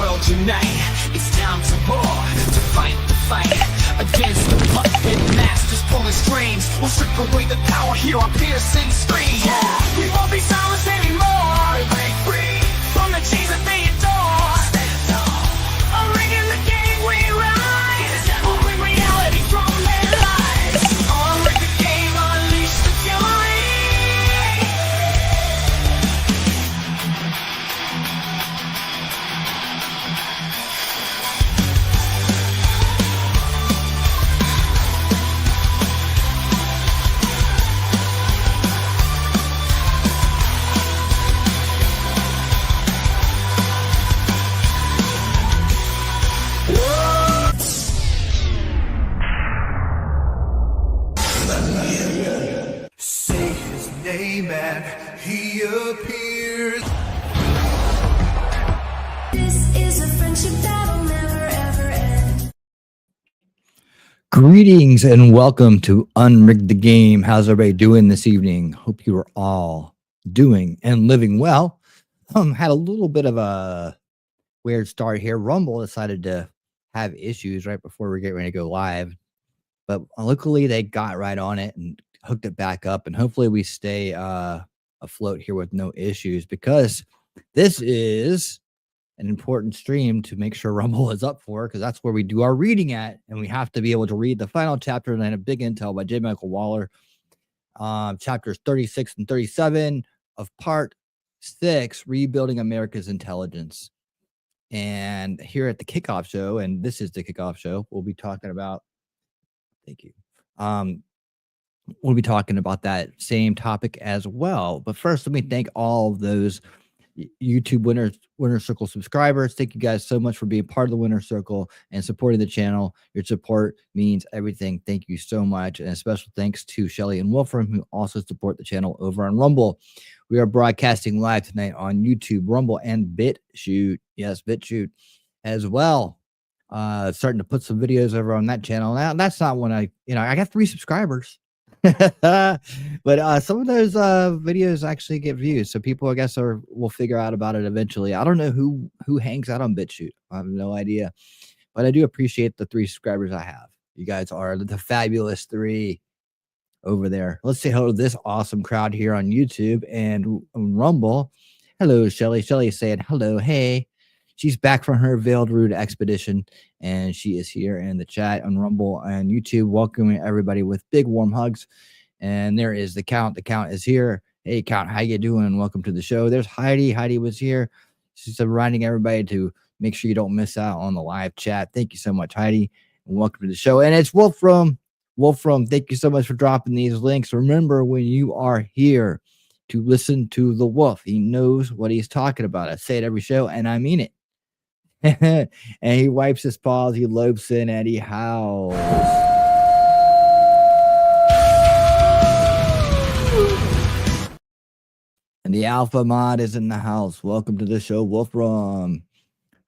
world unite. It's time to war, to fight the fight against the puppet masters pulling strings. We'll strip away the power, hear our piercing scream. Yeah, we won't be silenced anymore. We break free from the chains that they adore. Stand tall, unrigging the game we rise. We'll bring reality from their lies. Unrig the game, unleash the fury. Say his name and he appears. This is a friendship that'll never ever end. Greetings and welcome to Unrig the Game. How's everybody doing this evening? Hope you are all doing and living well. Had a little bit of a weird start here. Rumble decided to have issues right before we get ready to go live, but luckily they got right on it and hooked it back up, and hopefully we stay afloat here with no issues, because this is an important stream to make sure Rumble is up for, because that's where we do our reading at, and we have to be able to read the final chapter and then a big intel by J. Michael Waller, chapters 36 and 37 of part 6, Rebuilding America's Intelligence. And here at the kickoff show, and this is the kickoff show, we'll be talking about, thank you, we'll be talking about that same topic as well. But first, let me thank all of those YouTube Winner Circle subscribers. Thank you guys so much for being part of the Winner Circle and supporting the channel. Your support means everything. Thank you so much. And a special thanks to Shelly and Wolfram, who also support the channel over on Rumble. We are broadcasting live tonight on YouTube, Rumble, and BitChute. Yes, BitChute as well. Starting to put some videos over on that channel. Now, that's not when I got 3 subscribers. But some of those videos actually get views, so people, I guess, will figure out about it eventually. I don't know who hangs out on BitChute. I have no idea, but I do appreciate the 3 subscribers I have. You guys are the fabulous 3 over there. Let's say hello to this awesome crowd here on YouTube and Rumble. Hello, Shelly. Shelly is saying hello. Hey, she's back from her Veiled Root expedition, and she is here in the chat on Rumble and YouTube, welcoming everybody with big warm hugs. And there is the Count. The Count is here. Hey, Count, how you doing? Welcome to the show. There's Heidi. Heidi was here. She's reminding everybody to make sure you don't miss out on the live chat. Thank you so much, Heidi, and welcome to the show. And it's Wolfram. Wolfram, thank you so much for dropping these links. Remember, when you are here to listen to the Wolf, he knows what he's talking about. I say it every show, and I mean it. And he wipes his paws, he lopes in, and he howls. And the Alpha Mod is in the house. Welcome to the show, Wolfram.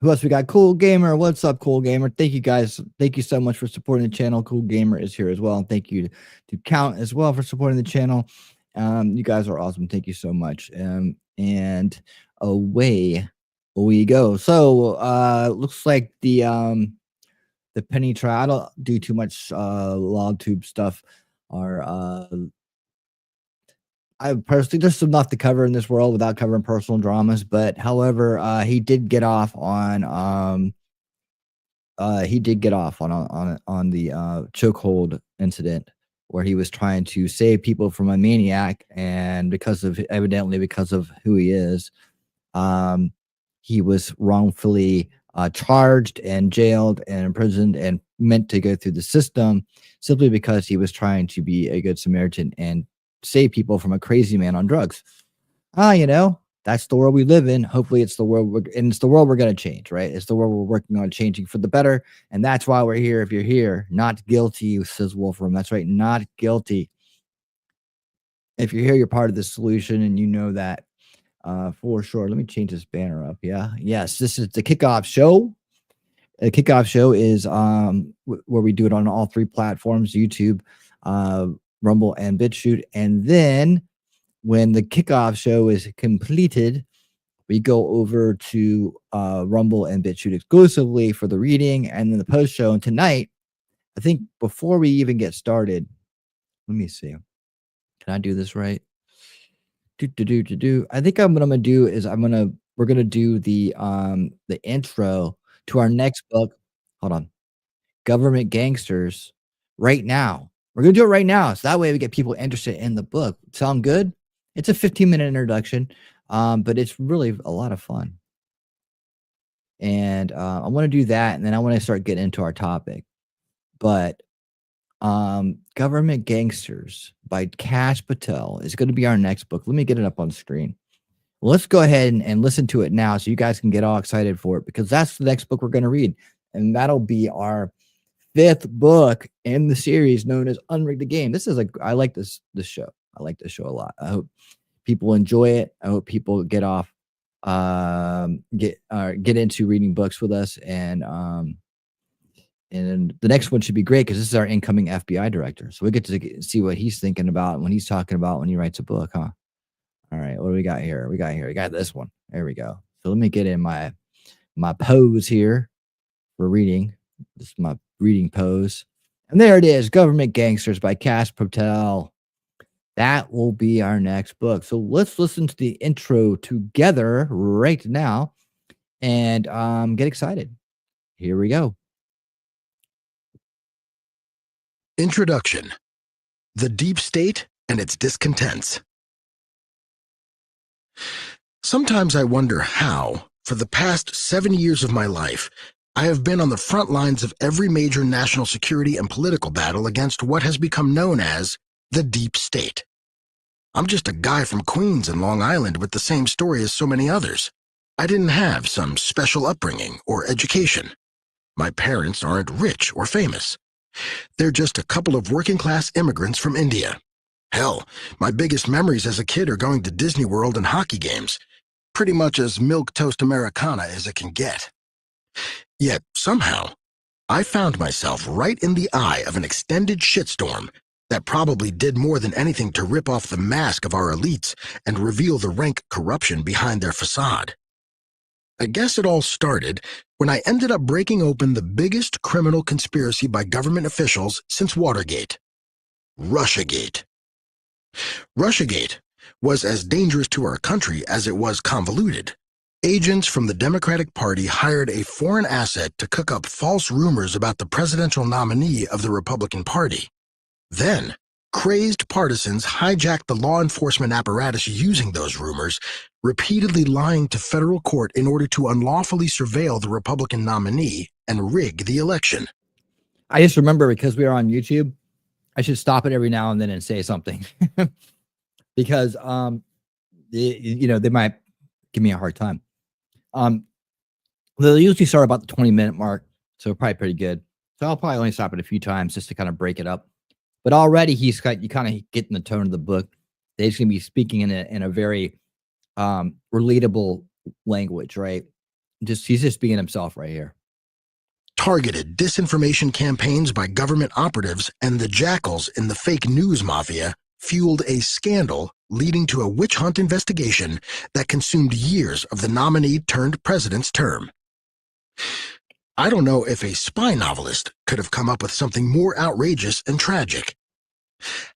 Who else we got? Cool Gamer. What's up, Cool Gamer? Thank you guys. Thank you so much for supporting the channel. Cool Gamer is here as well. And thank you to Count as well for supporting the channel. You guys are awesome. Thank you so much. And away we go. So looks like the penny trial. I don't do too much LawTube stuff, or I personally, there's enough to cover in this world without covering personal dramas. But however, he did get off on the chokehold incident, where he was trying to save people from a maniac, and evidently because of who he is, he was wrongfully charged and jailed and imprisoned and meant to go through the system, simply because he was trying to be a good Samaritan and save people from a crazy man on drugs. That's the world we live in. Hopefully it's the world, it's the world we're going to change, right? It's the world we're working on changing for the better. And that's why we're here. If you're here, not guilty, says Wolfram. That's right, not guilty. If you're here, you're part of the solution, and you know that for sure. Let me change this banner up. Yeah. Yes, this is the kickoff show. The kickoff show is where we do it on all 3 platforms, YouTube, Rumble, and BitChute. And then when the kickoff show is completed, we go over to Rumble and BitChute exclusively for the reading and then the post show. And tonight, I think before we even get started, let me see. Can I do this right? I think what I'm gonna do is we're gonna do the intro to our next book. Hold on. Government Gangsters right now. We're gonna do it right now. So that way we get people interested in the book. Sound good? It's a 15-minute introduction. But it's really a lot of fun. And I want to do that, and then I want to start getting into our topic. But Government Gangsters by Kash Patel is going to be our next book. Let me get it up on screen. Let's go ahead and listen to it now so you guys can get all excited for it, because that's the next book we're going to read. And that'll be our 5th book in the series known as Unrig the Game. I like this show. I like this show a lot. I hope people enjoy it. I hope people get into reading books with us, and the next one should be great because this is our incoming FBI director, so we get to see what he's thinking about when he's talking about when he writes a book, huh? All right, what do we got here? We got this one. There we go. So let me get in my pose here for reading. This is my reading pose, and there it is, Government Gangsters by Kash Patel. That will be our next book. So let's listen to the intro together right now and get excited. Here we go. Introduction: The Deep State and its Discontents. Sometimes I wonder how, for the past 7 years of my life, I have been on the front lines of every major national security and political battle against what has become known as the Deep State. I'm just a guy from Queens and Long Island with the same story as so many others. I didn't have some special upbringing or education. My parents aren't rich or famous. They're just a couple of working-class immigrants from India. Hell, my biggest memories as a kid are going to Disney World and hockey games, pretty much as milquetoast Americana as it can get. Yet, somehow, I found myself right in the eye of an extended shitstorm that probably did more than anything to rip off the mask of our elites and reveal the rank corruption behind their facade. I guess it all started when I ended up breaking open the biggest criminal conspiracy by government officials since Watergate: Russiagate. Russiagate was as dangerous to our country as it was convoluted. Agents from the Democratic Party hired a foreign asset to cook up false rumors about the presidential nominee of the Republican Party. Then, crazed partisans hijacked the law enforcement apparatus using those rumors, repeatedly lying to federal court in order to unlawfully surveil the Republican nominee and rig the election. I just remember, because we are on YouTube, I should stop it every now and then and say something because they might give me a hard time. They'll usually start about the 20-minute mark, so probably pretty good. So I'll probably only stop it a few times just to kind of break it up. But already you kind of get in the tone of the book. They're just going to be speaking in a very relatable language, right? He's just being himself right here. Targeted disinformation campaigns by government operatives and the jackals in the fake news mafia fueled a scandal leading to a witch hunt investigation that consumed years of the nominee-turned-president's term. I don't know if a spy novelist could have come up with something more outrageous and tragic.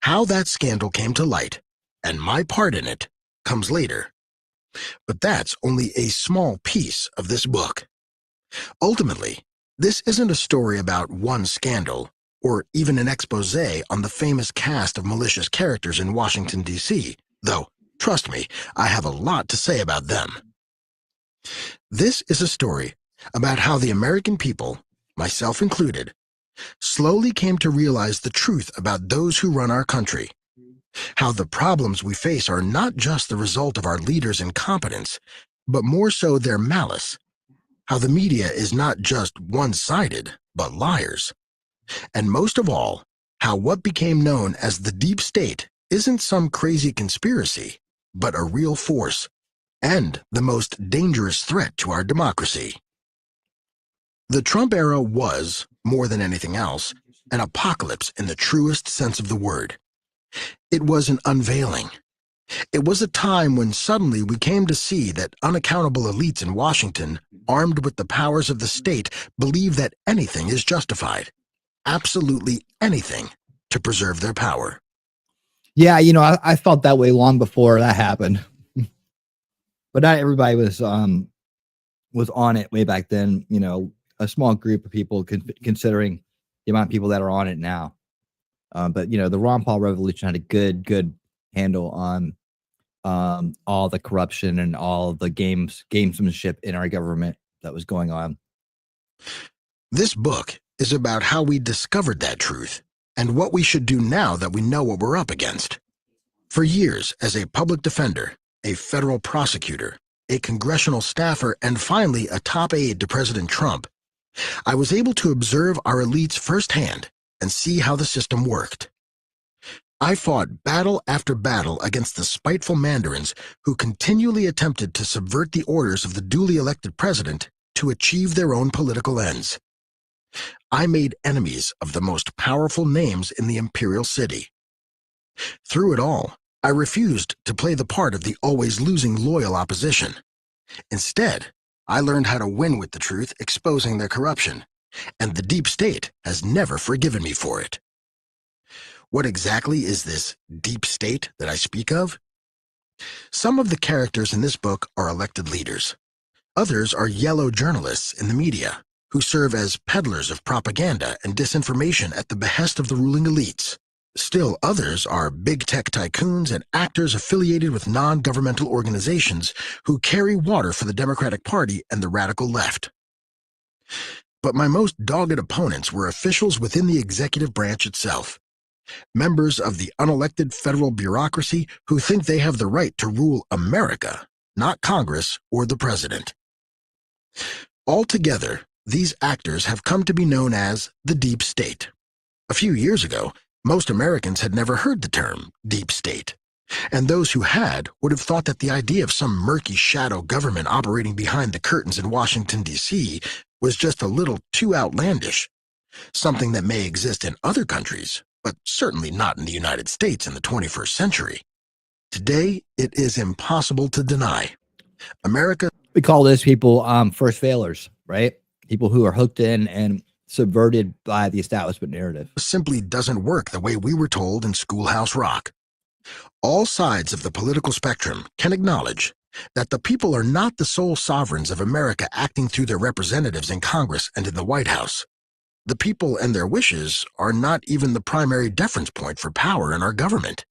How that scandal came to light, and my part in it, comes later. But that's only a small piece of this book. Ultimately, this isn't a story about one scandal, or even an expose on the famous cast of malicious characters in Washington, D.C., though, trust me, I have a lot to say about them. This is a story about how the American people, myself included, slowly came to realize the truth about those who run our country. How the problems we face are not just the result of our leaders' incompetence, but more so their malice. How the media is not just one-sided, but liars. And most of all, how what became known as the Deep State isn't some crazy conspiracy, but a real force, and the most dangerous threat to our democracy. The Trump era was, more than anything else, an apocalypse in the truest sense of the word. It was an unveiling, It was a time when suddenly we came to see that unaccountable elites in Washington, armed with the powers of the state, believe that anything is justified, absolutely anything, to preserve their power. Yeah, I felt that way long before that happened. But not everybody was on it way back then. A small group of people considering the amount of people that are on it now. But the Ron Paul revolution had a good handle on all the corruption and all the gamesmanship in our government that was going on. This book is about how we discovered that truth and what we should do now that we know what we're up against. For years, as a public defender, a federal prosecutor, a congressional staffer, and finally a top aide to President Trump, I was able to observe our elites firsthand and see how the system worked. I fought battle after battle against the spiteful mandarins who continually attempted to subvert the orders of the duly elected president to achieve their own political ends. I made enemies of the most powerful names in the imperial city. Through it all, I refused to play the part of the always losing loyal opposition. Instead, I learned how to win with the truth, exposing their corruption, and the deep state has never forgiven me for it. What exactly is this deep state that I speak of? Some of the characters in this book are elected leaders. Others are yellow journalists in the media who serve as peddlers of propaganda and disinformation at the behest of the ruling elites. Still others are big tech tycoons and actors affiliated with non-governmental organizations who carry water for the Democratic Party and the radical left. But my most dogged opponents were officials within the executive branch itself, members of the unelected federal bureaucracy who think they have the right to rule America, not Congress or the president. Altogether, these actors have come to be known as the deep state. A few years ago, most Americans had never heard the term deep state, and those who had would have thought that the idea of some murky shadow government operating behind the curtains in Washington, D.C. was just a little too outlandish, something that may exist in other countries, but certainly not in the United States in the 21st century. Today, it is impossible to deny. America... We call those people first failers, right? People who are hooked in and subverted by the establishment narrative. simply doesn't work the way we were told in Schoolhouse Rock. All sides of the political spectrum can acknowledge that the people are not the sole sovereigns of America acting through their representatives in Congress and in the White House. The people and their wishes are not even the primary deference point for power in our government.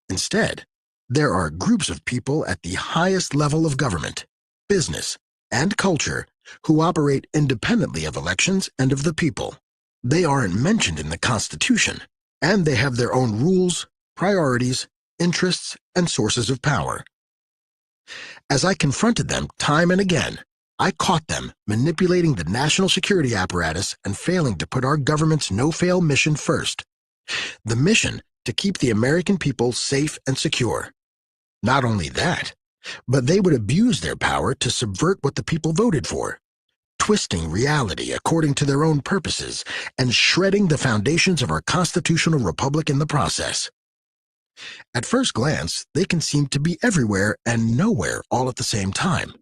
Instead, there are groups of people at the highest level of government, business, and culture who operate independently of elections and of the people. They aren't mentioned in the Constitution, and they have their own rules, priorities, interests, and sources of power. As I confronted them time and again, I caught them manipulating the national security apparatus and failing to put our government's no-fail mission first. The mission to keep the American people safe and secure. Not only that, but they would abuse their power to subvert what the people voted for, twisting reality according to their own purposes and shredding the foundations of our constitutional republic in the process. At first glance, they can seem to be everywhere and nowhere all at the same time.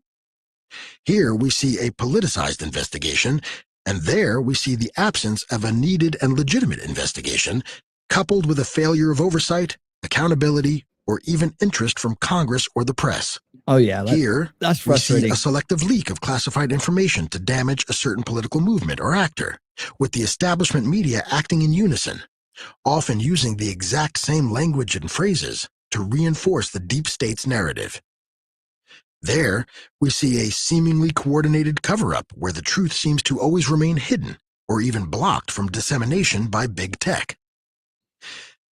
Here we see a politicized investigation, and there we see the absence of a needed and legitimate investigation, coupled with a failure of oversight, accountability, or even interest from Congress or the press. Oh yeah, We that's see frustrating. a selective leak of classified information to damage a certain political movement or actor, with the establishment media acting in unison, often using the exact same language and phrases to reinforce the deep state's narrative. There, we see a seemingly coordinated cover-up where the truth seems to always remain hidden or even blocked from dissemination by big tech.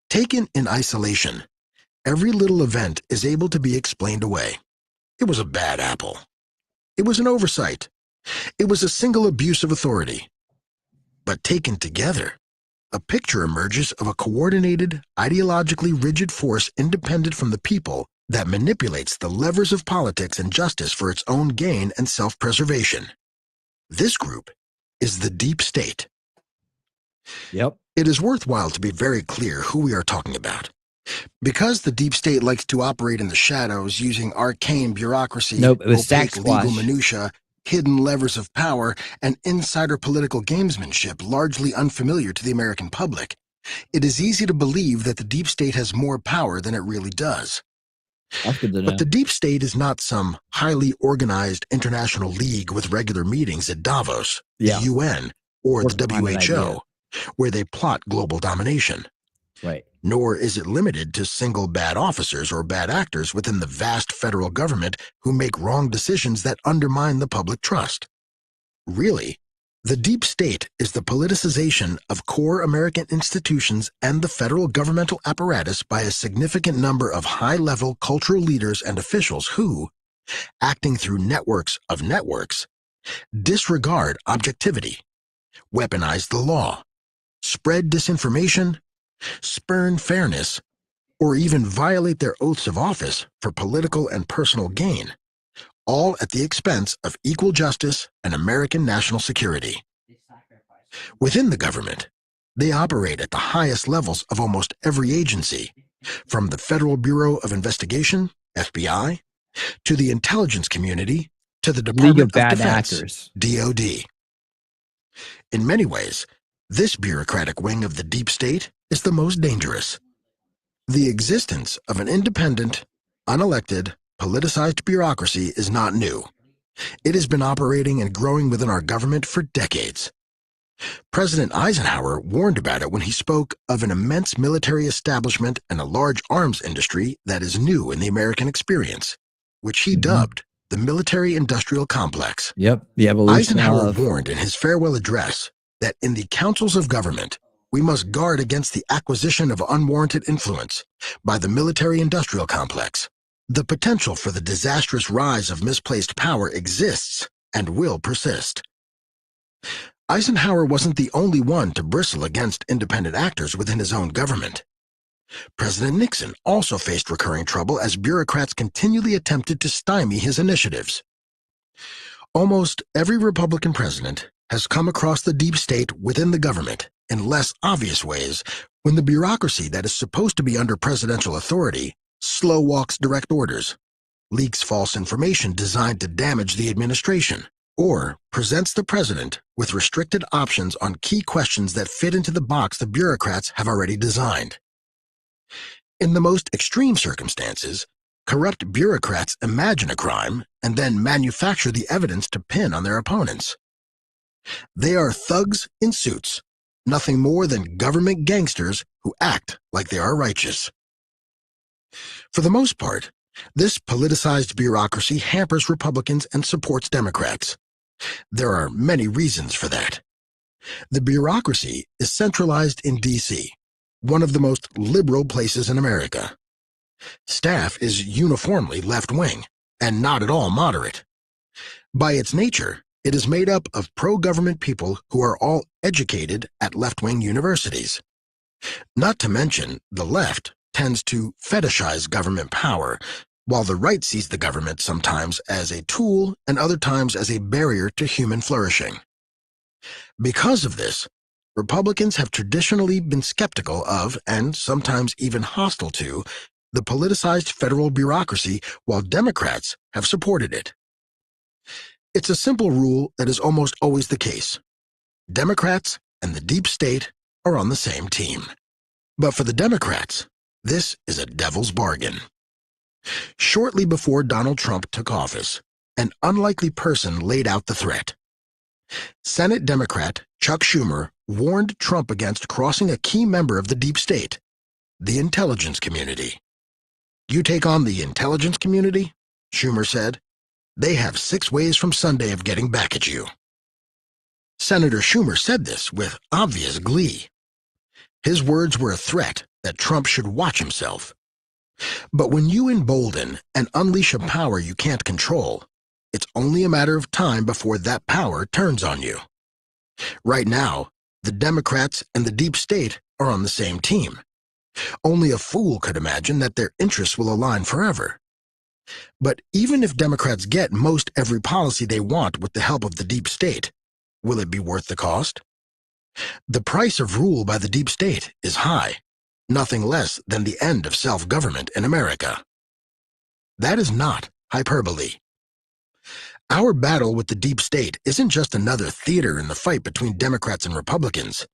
Taken in isolation, every little event is able to be explained away. It was a bad apple. It was an oversight. It was a single abuse of authority. But taken together, a picture emerges of a coordinated, ideologically rigid force independent from the people that manipulates the levers of politics and justice for its own gain and self-preservation. This group is the deep state. Yep. It is worthwhile to be very clear who we are talking about. Because the deep state likes to operate in the shadows using arcane bureaucracy, Nope, it was opaque Sack legal Squash. minutia, hidden levers of power, and insider political gamesmanship largely unfamiliar to the American public, it is easy to believe that the deep state has more power than it really does. That's good to know. But the deep state is not some highly organized international league with regular meetings at Davos, Yeah. the UN, or Working the behind an idea. WHO, where they plot global domination. Right. Nor is it limited to single bad officers or bad actors within the vast federal government who make wrong decisions that undermine the public trust. Really, the deep state is the politicization of core American institutions and the federal governmental apparatus by a significant number of high-level cultural leaders and officials who, acting through networks of networks, disregard objectivity, weaponize the law, spread disinformation, spurn fairness, or even violate their oaths of office for political and personal gain, all at the expense of equal justice and American national security. Within the government, they operate at the highest levels of almost every agency, from the Federal Bureau of Investigation, FBI, to the intelligence community, to the League Department of of Bad Defense, Actors. DOD. In many ways, this bureaucratic wing of the deep state is the most dangerous. The existence of an independent, unelected, politicized bureaucracy is not new. It has been operating and growing within our government for decades. President Eisenhower warned about it when he spoke of an immense military establishment and a large arms industry that is new in the American experience, which he dubbed the military-industrial complex. Yep. The evolution Eisenhower of warned in his farewell address that in the councils of government, we must guard against the acquisition of unwarranted influence by the military-industrial complex. The potential for the disastrous rise of misplaced power exists and will persist. Eisenhower wasn't the only one to bristle against independent actors within his own government. President Nixon also faced recurring trouble as bureaucrats continually attempted to stymie his initiatives. Almost every Republican president has come across the deep state within the government in less obvious ways when the bureaucracy that is supposed to be under presidential authority slow walks direct orders, leaks false information designed to damage the administration, or presents the president with restricted options on key questions that fit into the box the bureaucrats have already designed. In the most extreme circumstances, corrupt bureaucrats imagine a crime and then manufacture the evidence to pin on their opponents. They are thugs in suits, nothing more than government gangsters who act like they are righteous. For the most part, this politicized bureaucracy hampers Republicans and supports Democrats. There are many reasons for that. The bureaucracy is centralized in D.C., one of the most liberal places in America. Staff is uniformly left-wing and not at all moderate. By its nature, it is made up of pro-government people who are all educated at left-wing universities. Not to mention, the left tends to fetishize government power, while the right sees the government sometimes as a tool and other times as a barrier to human flourishing. Because of this, Republicans have traditionally been skeptical of, and sometimes even hostile to, the politicized federal bureaucracy, while Democrats have supported it. It's a simple rule that is almost always the case. Democrats and the deep state are on the same team. But for the Democrats, this is a devil's bargain. Shortly before Donald Trump took office, an unlikely person laid out the threat. Senate Democrat Chuck Schumer warned Trump against crossing a key member of the deep state, the intelligence community. "You take on the intelligence community," Schumer said, "they have 6 ways from Sunday of getting back at you." Senator Schumer said this with obvious glee. His words were a threat that Trump should watch himself. But when you embolden and unleash a power you can't control, it's only a matter of time before that power turns on you. Right now, the Democrats and the deep state are on the same team. Only a fool could imagine that their interests will align forever. But even if Democrats get most every policy they want with the help of the deep state, will it be worth the cost? The price of rule by the deep state is high, nothing less than the end of self-government in America. That is not hyperbole. Our battle with the deep state isn't just another theater in the fight between Democrats and Republicans.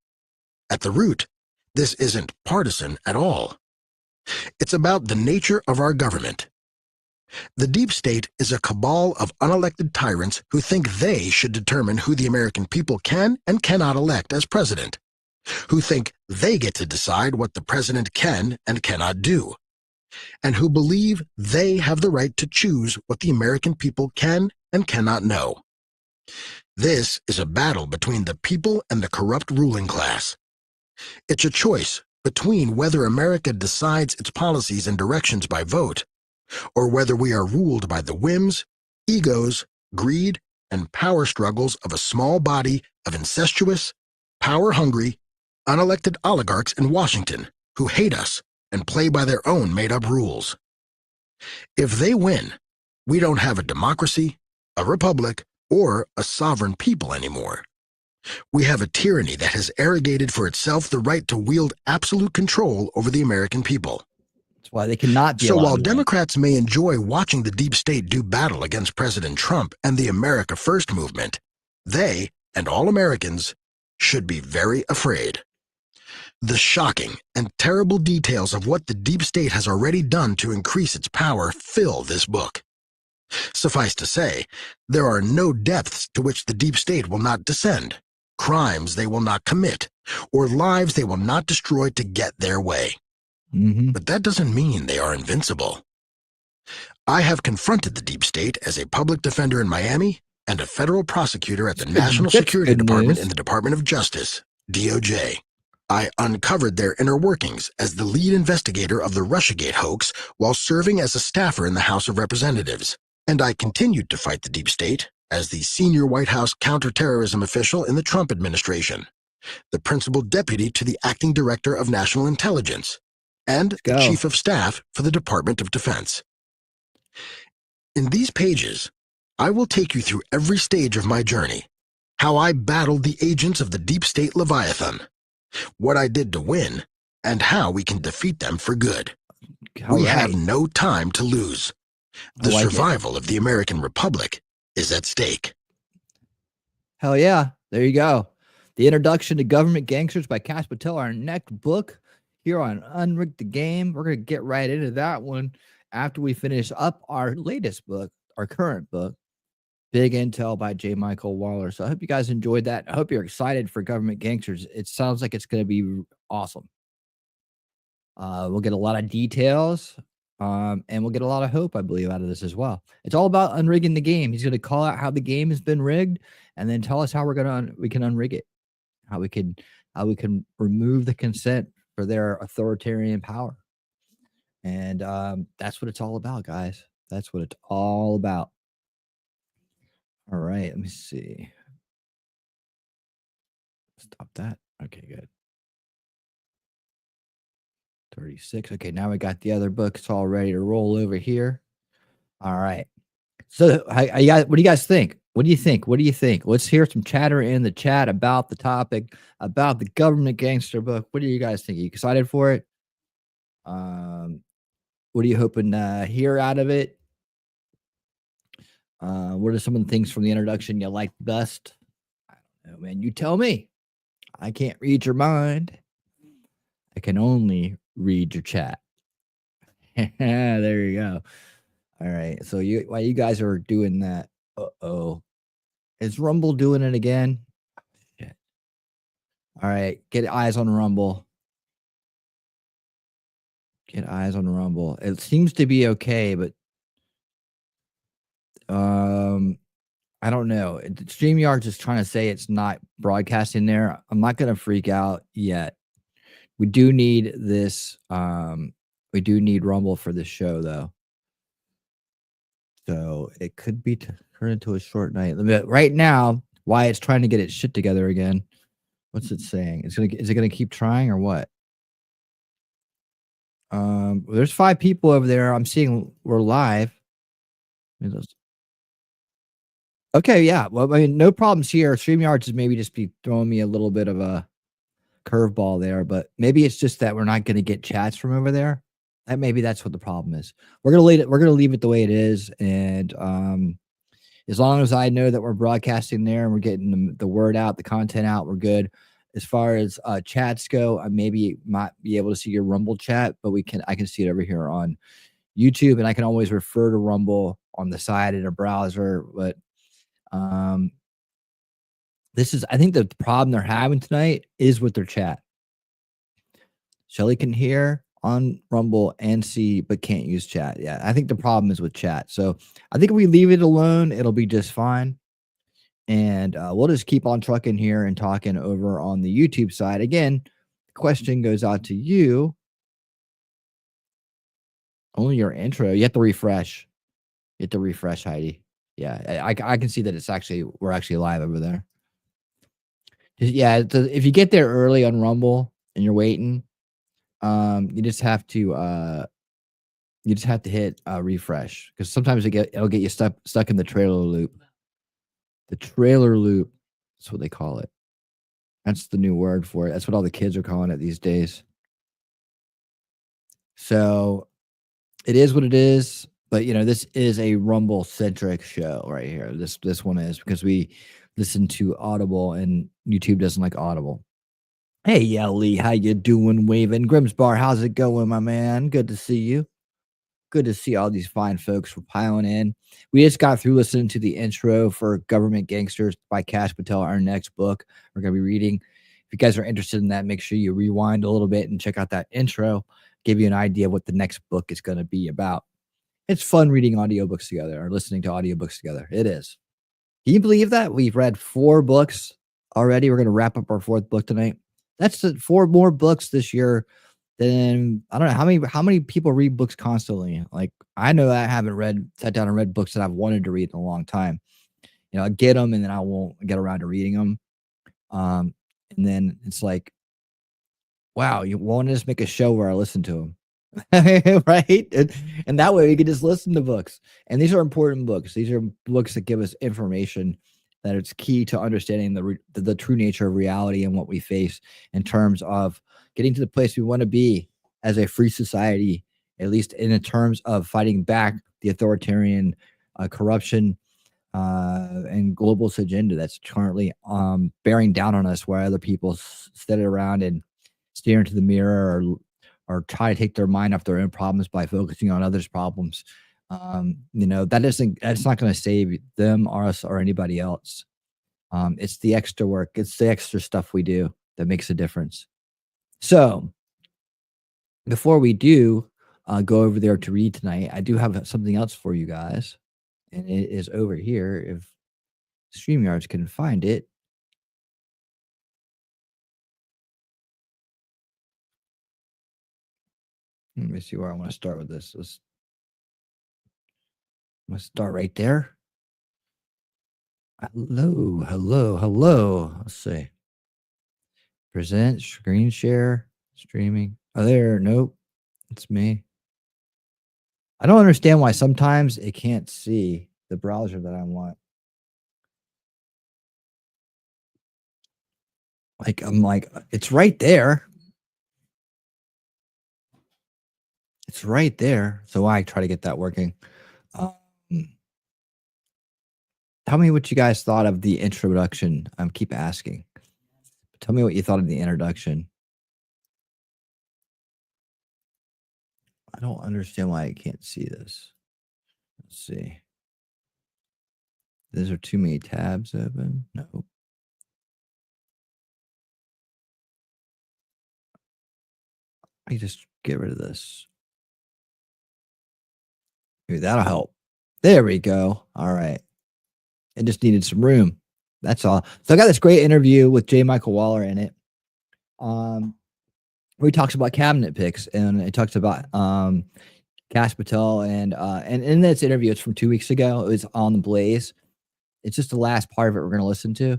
At the root, this isn't partisan at all. It's about the nature of our government. The deep state is a cabal of unelected tyrants who think they should determine who the American people can and cannot elect as president, who think they get to decide what the president can and cannot do, and who believe they have the right to choose what the American people can and cannot know. This is a battle between the people and the corrupt ruling class. It's a choice between whether America decides its policies and directions by vote, or whether we are ruled by the whims, egos, greed, and power struggles of a small body of incestuous, power-hungry, unelected oligarchs in Washington who hate us and play by their own made-up rules. If they win, we don't have a democracy, a republic, or a sovereign people anymore. We have a tyranny that has arrogated for itself the right to wield absolute control over the American people. That's why they cannot be So allowed while to win. Democrats may enjoy watching the deep state do battle against President Trump and the America First movement, they, and all Americans, should be very afraid. The shocking and terrible details of what the deep state has already done to increase its power fill this book. Suffice to say, there are no depths to which the deep state will not descend, crimes they will not commit, or lives they will not destroy to get their way. But that doesn't mean they are invincible. I have confronted the deep state as a public defender in Miami and a federal prosecutor at the National Security Department in the Department of Justice, DOJ. I uncovered their inner workings as the lead investigator of the Russiagate hoax while serving as a staffer in the House of Representatives. And I continued to fight the deep state as the senior White House counterterrorism official in the Trump administration, the principal deputy to the acting director of national intelligence, and the chief of staff for the Department of Defense. In these pages, I will take you through every stage of my journey, how I battled the agents of the deep state Leviathan, what I did to win, and how we can defeat them for good. We have no time to lose. The survival of the American Republic is at stake. Hell yeah. There you go. The Introduction to Government Gangsters by Kash Patel, our next book here on Unrig the Game. We're going to get right into that one after we finish up our latest book, our current book, Big Intel by J. Michael Waller. So I hope you guys enjoyed that. I hope you're excited for Government Gangsters. It sounds like it's going to be awesome. We'll get a lot of details. And we'll get a lot of hope, I believe, out of this as well. It's all about unrigging the game. He's going to call out how the game has been rigged, and then tell us how we can unrig it, how we can remove the consent for their authoritarian power. And that's what it's all about, guys. That's what it's all about. All right, let me see. Stop that. Okay, good. 36. Okay, now we got the other book. It's all ready to roll over here. All right. So, what do you guys think? What do you think? What do you think? Let's hear some chatter in the chat about the topic, about the Government Gangster book. What do you guys think? Are you excited for it? What are you hoping to hear out of it? What are some of the things from the introduction you like best? I don't know, man. You tell me. I can't read your mind. I can only read your chat. There you go. All right. So while you guys are doing that, is Rumble doing it again? Shit. All right. Get eyes on Rumble. Get eyes on Rumble. It seems to be okay, but I don't know. StreamYard's just trying to say it's not broadcasting there. I'm not going to freak out yet. We do need this. We do need Rumble for this show, though. So it could be turned into a short night. But right now, why it's trying to get its shit together again. What's it saying? Is it gonna keep trying or what? There's 5 people over there. I'm seeing we're live. Okay, yeah. Well, I mean, no problems here. StreamYard is maybe just be throwing me a little bit of a curveball there, but maybe it's just that we're not going to get chats from over there. Maybe that's what the problem is. We're gonna leave it the way it is, and as long as I know that we're broadcasting there and we're getting the word out, the content out, we're good. As far as chats go, I maybe might be able to see your Rumble chat, but I can see it over here on YouTube, and I can always refer to Rumble on the side in a browser. But I think the problem they're having tonight is with their chat. Shelly can hear on Rumble and see, but can't use chat. Yeah, I think the problem is with chat. So I think if we leave it alone, it'll be just fine. And we'll just keep on trucking here and talking over on the YouTube side. Again, the question goes out to you. Only your intro. You have to refresh. You have to refresh, Heidi. Yeah, I can see that we're actually live over there. Yeah, if you get there early on Rumble and you're waiting, you just have to hit refresh, because sometimes it'll get you stuck in the trailer loop. The trailer loop, that's what they call it. That's the new word for it. That's what all the kids are calling it these days. So it is what it is. But this is a Rumble centric show right here. This one is, because we listen to Audible and YouTube doesn't like Audible. Hey, Lee, how you doing, Waving? Grimsbar, how's it going, my man? Good to see you. Good to see all these fine folks for piling in. We just got through listening to the intro for Government Gangsters by Kash Patel, our next book we're going to be reading. If you guys are interested in that, make sure you rewind a little bit and check out that intro, give you an idea of what the next book is going to be about. It's fun reading audiobooks together or listening to audiobooks together. It is. Can you believe that? We've read 4 books already. We're going to wrap up our 4th book tonight. That's 4 more books this year. Then I don't know how many people read books constantly. Like, I know I haven't sat down and read books that I've wanted to read in a long time. I get them and then I won't get around to reading them. And then it's like, wow, you want to just make a show where I listen to them. Right? And that way we can just listen to books. And these are important books. These are books that give us information that it's key to understanding the true nature of reality and what we face in terms of getting to the place we want to be as a free society, at least in terms of fighting back the authoritarian corruption and globalist agenda that's currently bearing down on us, where other people sit around and stare into the mirror or try to take their mind off their own problems by focusing on others' problems. That's not going to save them or us or anybody else. It's the extra work. It's the extra stuff we do that makes a difference. So before we do go over there to read tonight, I do have something else for you guys, and it is over here. If StreamYards can find it. Let me see where I want to start with this. Let's start right there. Hello. Let's see. Present, screen share, streaming. Oh, there. Nope. It's me. I don't understand why sometimes it can't see the browser that I want. I'm like, it's right there. It's right there. So I try to get that working. Tell me what you guys thought of the introduction. I keep asking. Tell me what you thought of the introduction. I don't understand why I can't see this. Let's see. These are too many tabs open. No. I just get rid of this. Maybe that'll help. There we go. All right. It just needed some room. That's all. So I got this great interview with J. Michael Waller in it. Where he talks about cabinet picks, and it talks about Kash Patel, and in this interview, it's from 2 weeks ago. It was on the Blaze. It's just the last part of it we're going to listen to,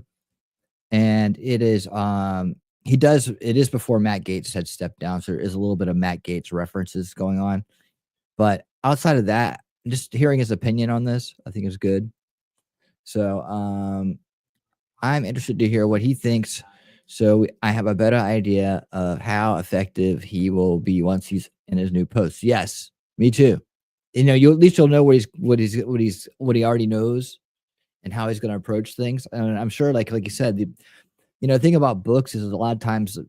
and it is it is before Matt Gaetz had stepped down, so there is a little bit of Matt Gaetz references going on, but outside of that, just hearing his opinion on this, I think is good. So I'm interested to hear what he thinks So I have a better idea of how effective he will be once he's in his new post. Yes, me too. You at least you'll know what he already knows and how he's going to approach things. And I'm sure, like you said, the thing about books is a lot of times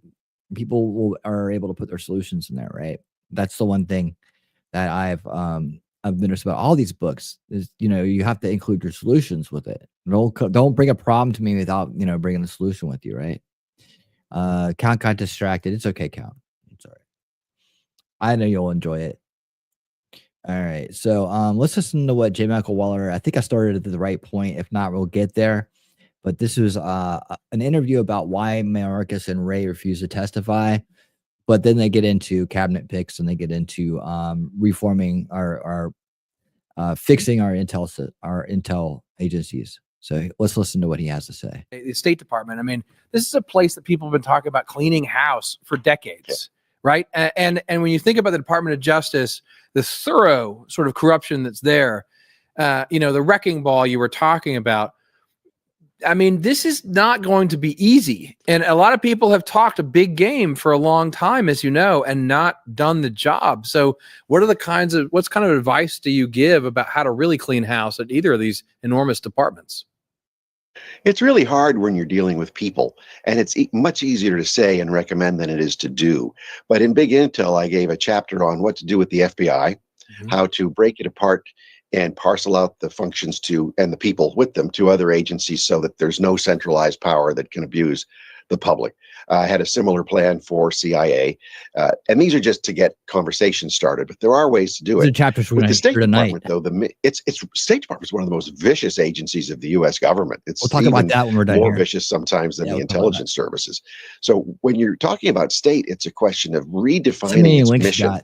people are able to put their solutions in there, right? That's the one thing that I've noticed about all these books is, you have to include your solutions with it. Don't bring a problem to me without, bringing a solution with you, right? Count got distracted. It's okay, Count. It's all right. I know you'll enjoy it. All right. So let's listen to what J. Michael Waller, I think I started at the right point. If not, we'll get there. But this was an interview about why Mayorkas and Ray refuse to testify. But then they get into cabinet picks and they get into reforming our fixing our intel agencies. So let's listen to what he has to say. The State Department. I mean, this is a place that people have been talking about cleaning house for decades, right? And when you think about the Department of Justice, the thorough sort of corruption that's there, the wrecking ball you were talking about. I mean, this is not going to be easy. And a lot of people have talked a big game for a long time, as you know, and not done the job. So what's kind of advice do you give about how to really clean house at either of these enormous departments? It's really hard when you're dealing with people, and it's much easier to say and recommend than it is to do. But in Big Intel, I gave a chapter on what to do with the FBI, how to break it apart and parcel out the functions and the people with them to other agencies so that there's no centralized power that can abuse the public. I had a similar plan for CIA, and these are just to get conversations started, but there are ways to do it. The chapters with the State Department, though, it's State Department is one of the most vicious agencies of the U.S. government. We'll talk about that when we're done. More vicious sometimes than the intelligence services. So when you're talking about state, it's a question of redefining its mission.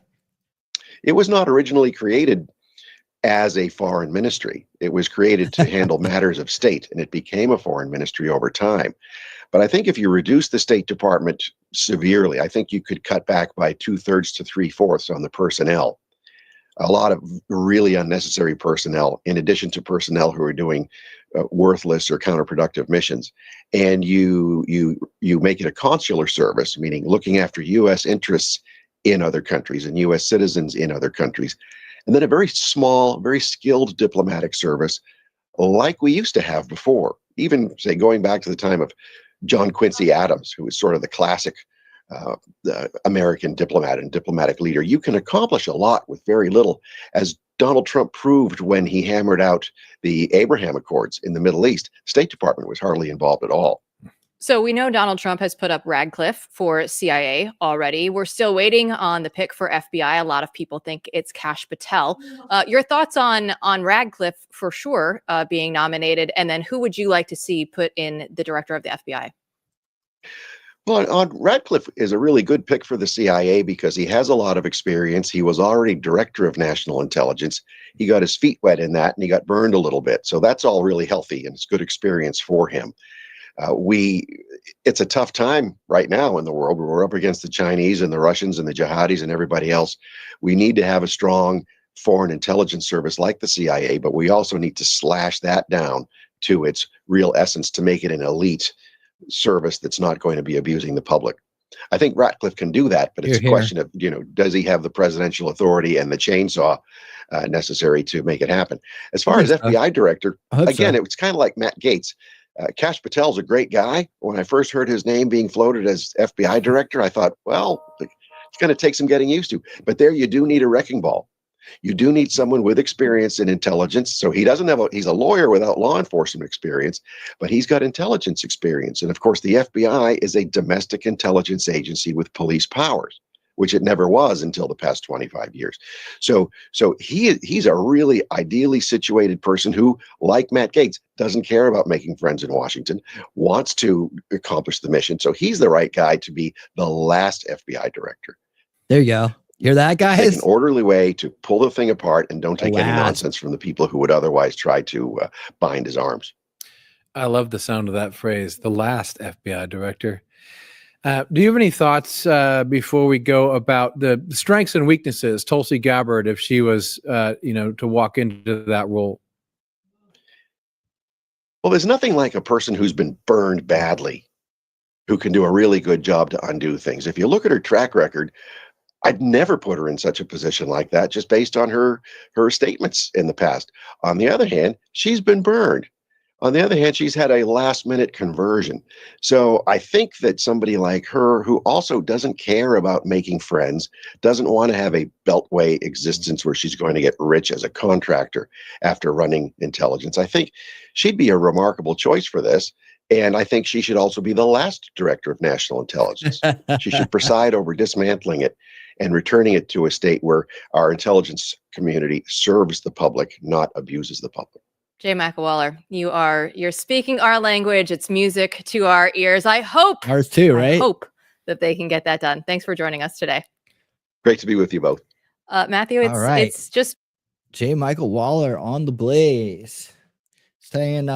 It was not originally created as a foreign ministry. It was created to handle matters of state, and it became a foreign ministry over time. But I think if you reduce the State Department severely, I think you could cut back by 2/3 to 3/4 on the personnel. A lot of really unnecessary personnel, in addition to personnel who are doing worthless or counterproductive missions. And you make it a consular service, meaning looking after U.S. interests in other countries and U.S. citizens in other countries. And then a very small, very skilled diplomatic service like we used to have before, even, say, going back to the time of John Quincy Adams, who was sort of the classic American diplomat and diplomatic leader. You can accomplish a lot with very little, as Donald Trump proved when he hammered out the Abraham Accords in the Middle East. State Department was hardly involved at all. So we know Donald Trump has put up Radcliffe for CIA already. We're still waiting on the pick for FBI. A lot of people think it's Kash Patel. Your thoughts on Radcliffe for sure being nominated, and then who would you like to see put in the director of the FBI? Well, Radcliffe is a really good pick for the CIA because he has a lot of experience. He was already director of national intelligence. He got his feet wet in that, and he got burned a little bit. So that's all really healthy, and it's good experience for him. It's a tough time right now in the world. We're up against the Chinese and the Russians and the jihadis and everybody else. We need to have a strong foreign intelligence service like the CIA, but we also need to slash that down to its real essence to make it an elite service that's not going to be abusing the public. I think Ratcliffe can do that, but it's a question of, does he have the presidential authority and the chainsaw necessary to make it happen? As far as FBI director, again, it was kind of like Matt Gaetz. Kash Patel's a great guy. When I first heard his name being floated as FBI director, I thought, well, it's going to take some getting used to. But there you do need a wrecking ball. You do need someone with experience in intelligence. So he doesn't have he's a lawyer without law enforcement experience, but he's got intelligence experience. And of course, the FBI is a domestic intelligence agency with police powers, which it never was until the past 25 years. So he's a really ideally situated person who, like Matt Gaetz, doesn't care about making friends in Washington, wants to accomplish the mission. So he's the right guy to be the last FBI director. There you go. Hear that, guys? Take an orderly way to pull the thing apart and don't take any nonsense from the people who would otherwise try to bind his arms. I love the sound of that phrase, the last FBI director. Do you have any thoughts before we go about the strengths and weaknesses, Tulsi Gabbard, if she was, to walk into that role? Well, there's nothing like a person who's been burned badly who can do a really good job to undo things. If you look at her track record, I'd never put her in such a position like that just based on her statements in the past. On the other hand, she's been burned. On the other hand, she's had a last minute conversion. So I think that somebody like her, who also doesn't care about making friends, doesn't want to have a beltway existence where she's going to get rich as a contractor after running intelligence, I think she'd be a remarkable choice for this. And I think she should also be the last director of national intelligence. She should preside over dismantling it and returning it to a state where our intelligence community serves the public, not abuses the public. Jay McAwaller, you're speaking our language. It's music to our ears. I hope Ours too, I right? hope that they can get that done. Thanks for joining us today. Great to be with you both. Matthew, All right. it's just J. Michael Waller on the blaze, saying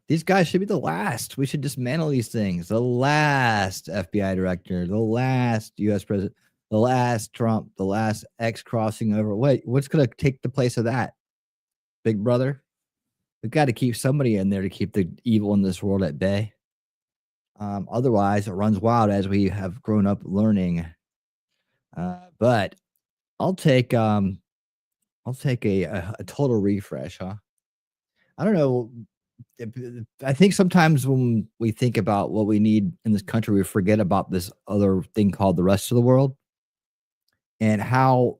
these guys should be the last. We should dismantle these things. The last FBI director, the last U.S. president, the last Trump, the last X crossing over. What's going to take the place of that? Big Brother? We've got to keep somebody in there to keep the evil in this world at bay. Otherwise, it runs wild, as we have grown up learning. But I'll take a total refresh, huh? I don't know. I think sometimes when we think about what we need in this country, we forget about this other thing called the rest of the world, and how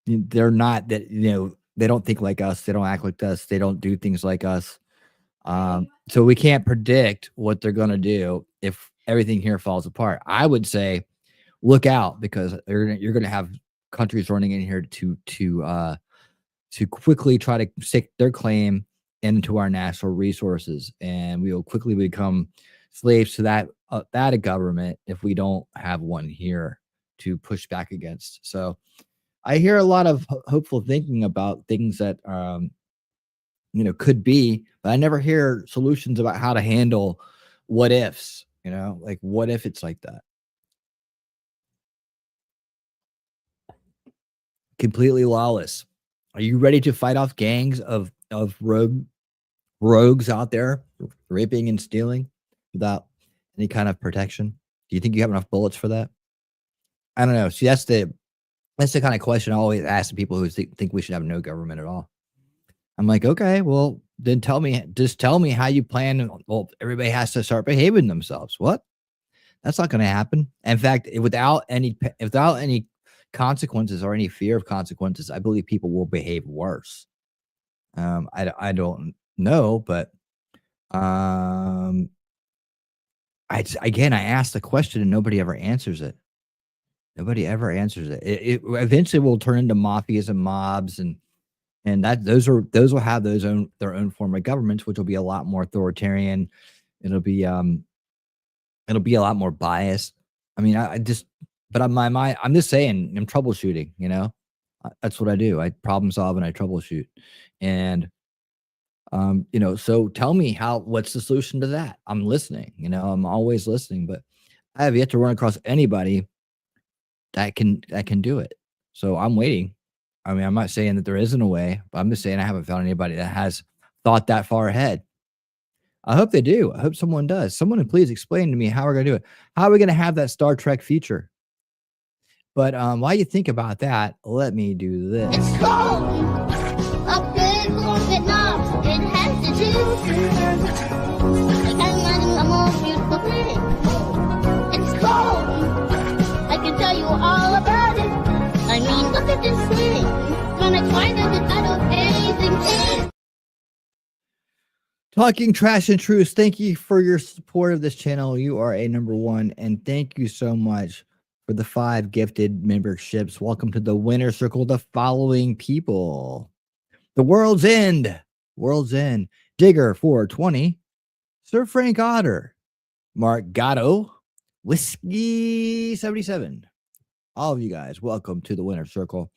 they're not that, they don't think like us, they don't act like us, they don't do things like us. So we can't predict what they're going to do if everything here falls apart. I would say, look out, because you're going to have countries running in here to quickly try to stick their claim into our national resources, and we will quickly become slaves to that government if we don't have one here to push back against. So I hear a lot of hopeful thinking about things that could be, but I never hear solutions about how to handle what ifs. Like, what if it's like that? Completely lawless. Are you ready to fight off gangs of rogues out there raping and stealing without any kind of protection? Do you think you have enough bullets for that? I don't know. See, that's the kind of question I always ask the people who think we should have no government at all. I'm like, okay, well, then tell me how you plan. Well, everybody has to start behaving themselves. What? That's not going to happen. In fact, without any consequences or any fear of consequences, I believe people will behave worse. I don't know, but I asked the question and nobody ever answers it. Nobody ever answers it. It eventually will turn into mafias and mobs, and that those will have their own form of governments, which will be a lot more authoritarian. It'll be a lot more biased. I mean, I'm just saying, I'm troubleshooting. That's what I do. I problem solve and I troubleshoot. And so tell me what's the solution to that? I'm listening. I'm always listening, but I have yet to run across anybody that can do it. So I'm waiting. I mean, I'm not saying that there isn't a way, but I'm just saying I haven't found anybody that has thought that far ahead. I hope they do. I hope someone does. Someone please explain to me how we're going to do it. How are we going to have that Star Trek feature? But while you think about that, let me do this. It's cold up there in Vietnam. It has to do. I can't imagine a more beautiful thing. It's cold. I can tell you all about it. I mean, look at this thing. When I find it, I don't anything. Talking trash and truth. Thank you for your support of this channel. You are a number one, and thank you so much for the 5 gifted memberships. Welcome to the winner circle. The following people: The World's End, Digger 420, Sir Frank Otter, Mark Gatto, Whiskey 77. All of you guys, welcome to the winner circle.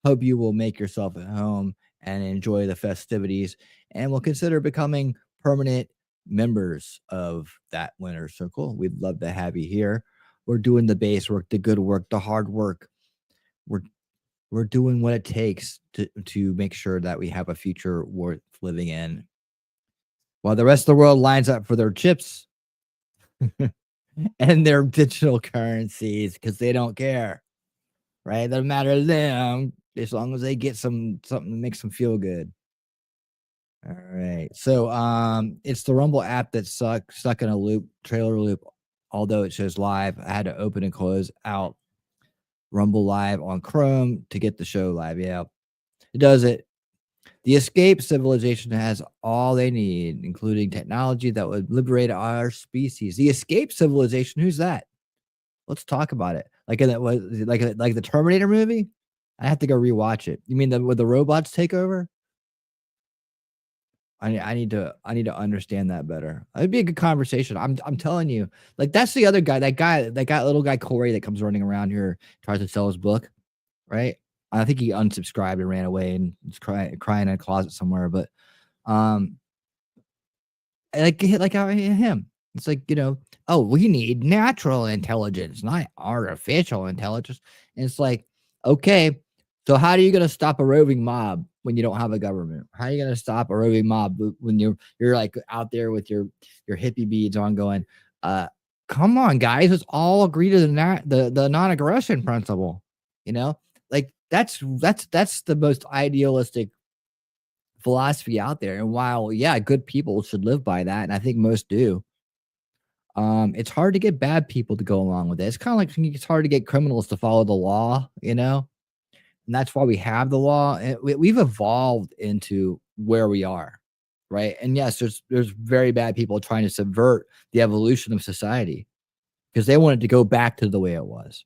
Hope you will make yourself at home and enjoy the festivities, and will consider becoming permanent members of that winner circle. We'd love to have you here. We're doing the base work, the good work, the hard work. We're doing what it takes to make sure that we have a future worth living in. While the rest of the world lines up for their chips, and their digital currencies because they don't care, right? It doesn't matter to them as long as they get something that makes them feel good. All right. So it's the Rumble app that's stuck in a trailer loop, although it shows live. I had to open and close out Rumble Live on Chrome to get the show live. Yeah. It does it. The escape civilization has all they need, including technology that would liberate our species. The escape civilization, who's that? Let's talk about it. Like in that was like the Terminator movie? I have to go rewatch it. You mean would the robots take over? I need to understand that better. It'd be a good conversation. I'm telling you, like that's the other guy, that little guy Corey that comes running around here, tries to sell his book, right? I think he unsubscribed and ran away and is crying in a closet somewhere. But like him, it's like, oh, we need natural intelligence, not artificial intelligence. And it's like, okay, so how are you going to stop a roving mob when you don't have a government? How are you going to stop a roving mob when you're like out there with your hippie beads on going, come on, guys, let's all agree to the non-aggression principle, like that's the most idealistic philosophy out there. And while, yeah, good people should live by that, and I think most do, it's hard to get bad people to go along with it. It's kind of like it's hard to get criminals to follow the law, and that's why we have the law. And we've evolved into where we are, right? And yes, there's very bad people trying to subvert the evolution of society because they wanted to go back to the way it was.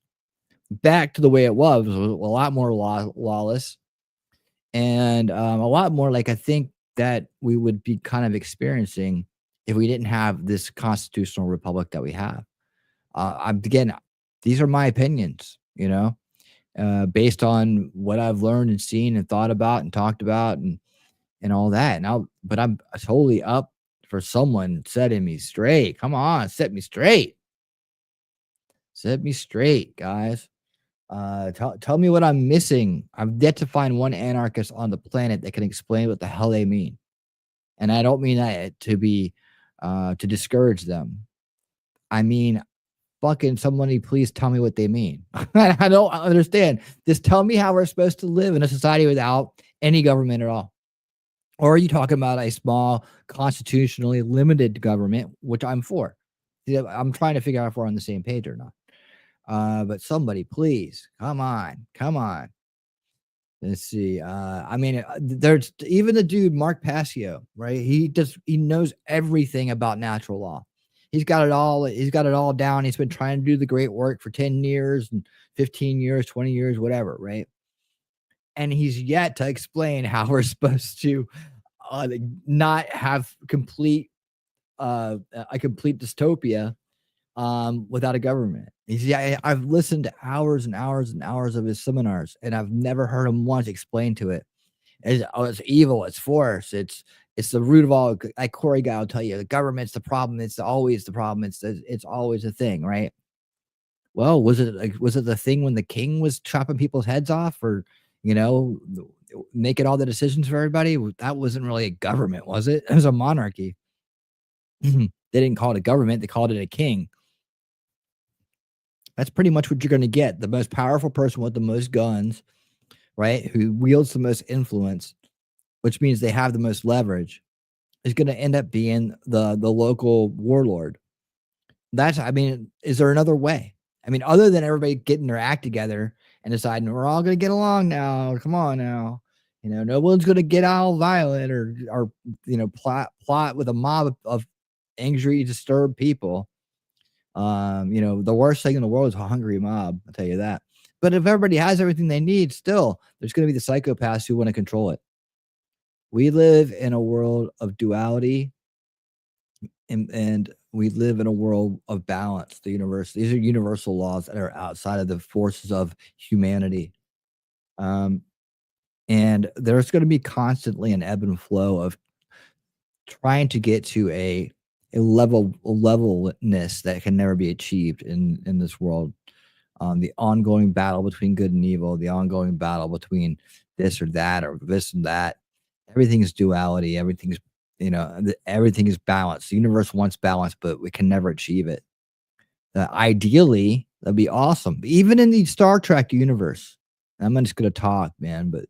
Back to the way it was a lot more lawless and a lot more like I think that we would be kind of experiencing if we didn't have this constitutional republic that we have. Again, these are my opinions, based on what I've learned and seen and thought about and talked about and all that. But I'm totally up for someone setting me straight. Come on, set me straight. Set me straight, guys. Tell me what I'm missing. I've yet to find one anarchist on the planet that can explain what the hell they mean. And I don't mean that to be to discourage them. I mean, fucking somebody please tell me what they mean. I don't understand. Just tell me how we're supposed to live in a society without any government at all. Or are you talking about a small, constitutionally limited government, which I'm for? I'm trying to figure out if we're on the same page or not. But somebody, please, come on. Let's see. I mean, there's even the dude, Mark Passio, right? He knows everything about natural law. He's got it all down. He's been trying to do the great work for 10 years and 15 years, 20 years, whatever, right? And he's yet to explain how we're supposed to not have a complete dystopia without a government. I've listened to hours and hours and hours of his seminars, and I've never heard him once explain to it. It's evil, it's force, it's the root of all. Like Corey guy will tell you, the government's the problem. It's always the problem. It's always a thing, right? Well, was it the thing when the king was chopping people's heads off, or making all the decisions for everybody? That wasn't really a government, was it? It was a monarchy. They didn't call it a government; they called it a king. That's pretty much what you're going to get. The most powerful person with the most guns, right? Who wields the most influence, which means they have the most leverage, is going to end up being the local warlord. Is there another way? Other than everybody getting their act together and deciding we're all going to get along now. Come on now. No one's going to get all violent or plot with a mob of angry, disturbed people. The worst thing in the world is a hungry mob. I'll tell you that. But if everybody has everything they need, still, there's going to be the psychopaths who want to control it. We live in a world of duality, and we live in a world of balance. These are universal laws that are outside of the forces of humanity. And there's going to be constantly an ebb and flow of trying to get to a levelness that can never be achieved in this world. The ongoing battle between good and evil, the ongoing battle between this or that or this and that. Everything's duality. Everything's everything is balanced. The universe wants balance, but we can never achieve it. Ideally, that'd be awesome. Even in the Star Trek universe, I'm just going to talk, man, but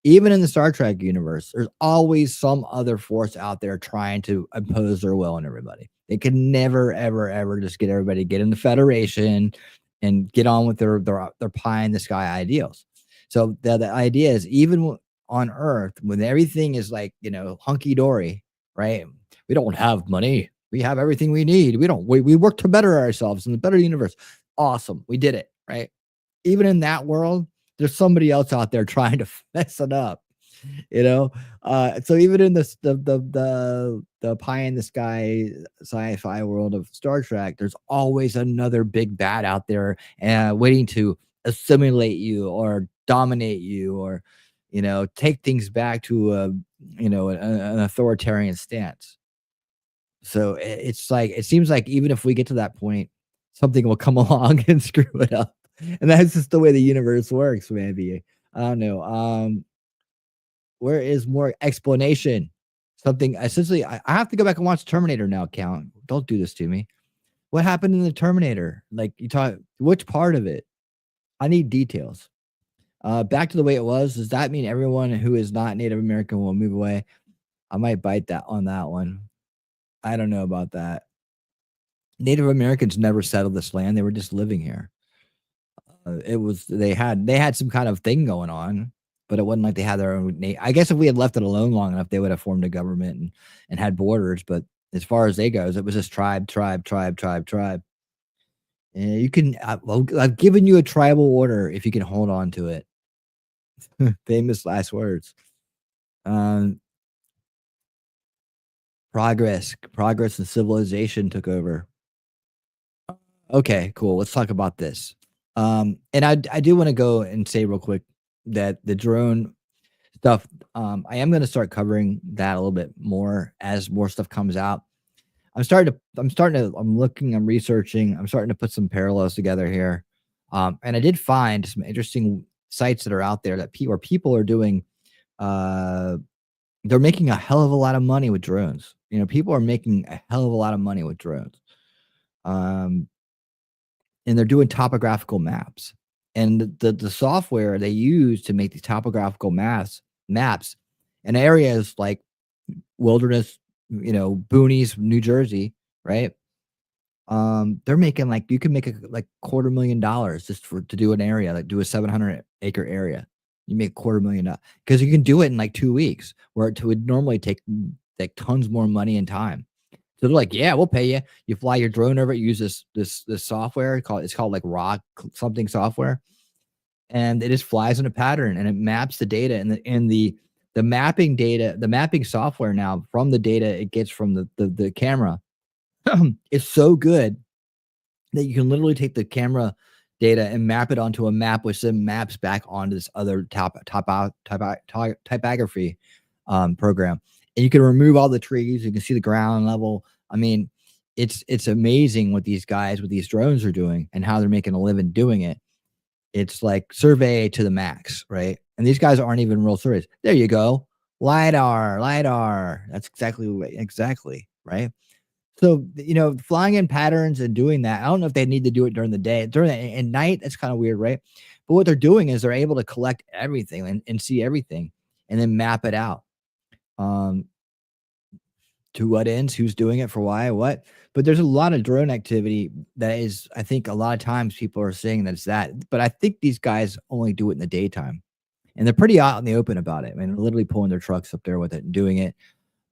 even in the Star Trek universe, there's always some other force out there trying to impose their will on everybody. They can never, ever, ever just get everybody to get in the Federation and get on with their pie in the sky ideals. So the idea is, even on Earth, when everything is like, hunky dory, right? We don't have money. We have everything we need. We work to better ourselves in the better universe. Awesome. We did it, right? Even in that world, there's somebody else out there trying to mess it up, so even in the pie in the sky sci-fi world of Star Trek, there's always another big bad out there waiting to assimilate you or dominate you, or take things back to an authoritarian stance. So it's like, it seems like even if we get to that point, something will come along and screw it up. And that's just the way the universe works, maybe. I don't know. Where is more explanation? Something essentially, I have to go back and watch Terminator now, Count. Don't do this to me. What happened in the Terminator? Like, you talk, which part of it? I need details. Back to the way it was. Does that mean everyone who is not Native American will move away? I might bite that on that one. I don't know about that. Native Americans never settled this land. They were just living here. They had some kind of thing going on, but it wasn't like they had their own. I guess if we had left it alone long enough, they would have formed a government and had borders. But as far as they goes, it was just tribe. And you can. I've given you a tribal order if you can hold on to it. Famous last words. Progress and civilization took over. Okay, cool. Let's talk about this. And I do want to go and say real quick that the drone stuff, I am going to start covering that a little bit more as more stuff comes out. I'm looking, I'm researching, I'm starting to put some parallels together here. And I did find some interesting sites that are out there that people are doing, they're making a hell of a lot of money with drones. People are making a hell of a lot of money with drones. And they're doing topographical maps. And the software they use to make these topographical maps in areas like wilderness, boonies, New Jersey, right? They're making you can make like $250,000 just to do an area, like do a 700-acre area. You make $250,000 because you can do it in like 2 weeks, where it would normally take like tons more money and time. So they're like, yeah, we'll pay you. You fly your drone over, you use this software it's called like rock something software, and it just flies in a pattern and it maps the data, and the mapping data, the mapping software now from the data it gets from the camera is so good that you can literally take the camera data and map it onto a map, which then maps back onto this other typography program. And you can remove all the trees. You can see the ground level. I mean, it's amazing what these guys with these drones are doing and how they're making a living doing it. It's like survey to the max, right? And these guys aren't even real surveys. There you go. LiDAR. That's exactly, right? So, flying in patterns and doing that, I don't know if they need to do it during the day. At night, that's kind of weird, right? But what they're doing is they're able to collect everything and see everything and then map it out. To what ends, who's doing it for why, what. But there's a lot of drone activity that is, I think a lot of times people are saying that it's that. But I think these guys only do it in the daytime. And they're pretty out in the open about it. I mean, they're literally pulling their trucks up there with it and doing it.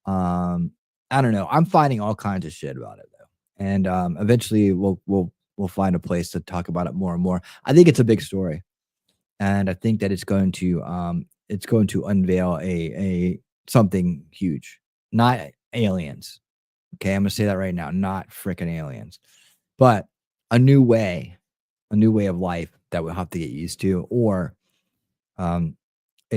I don't know. I'm finding all kinds of shit about it though. And eventually we'll find a place to talk about it more and more. I think it's a big story. And I think that it's going to unveil a something huge. Not aliens. Okay, I'm gonna say that right now. Not freaking aliens. But a new way of life that we'll have to get used to, or I'm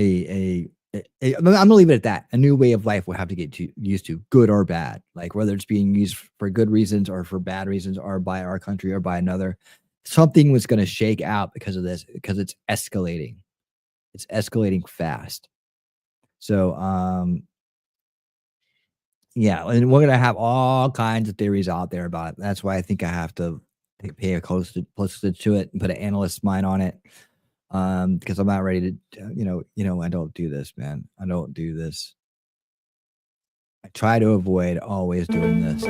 gonna leave it at that. A new way of life we'll have to get used to, good or bad. Like whether it's being used for good reasons or for bad reasons, or by our country or by another. Something was gonna shake out because of this, because it's escalating. It's escalating fast. So Yeah, and we're gonna have all kinds of theories out there about it. That's why I think I have to pay a closer to it and put an analyst's mind on it. Because I'm not ready to, I don't do this, man. I don't do this. I try to avoid always doing this.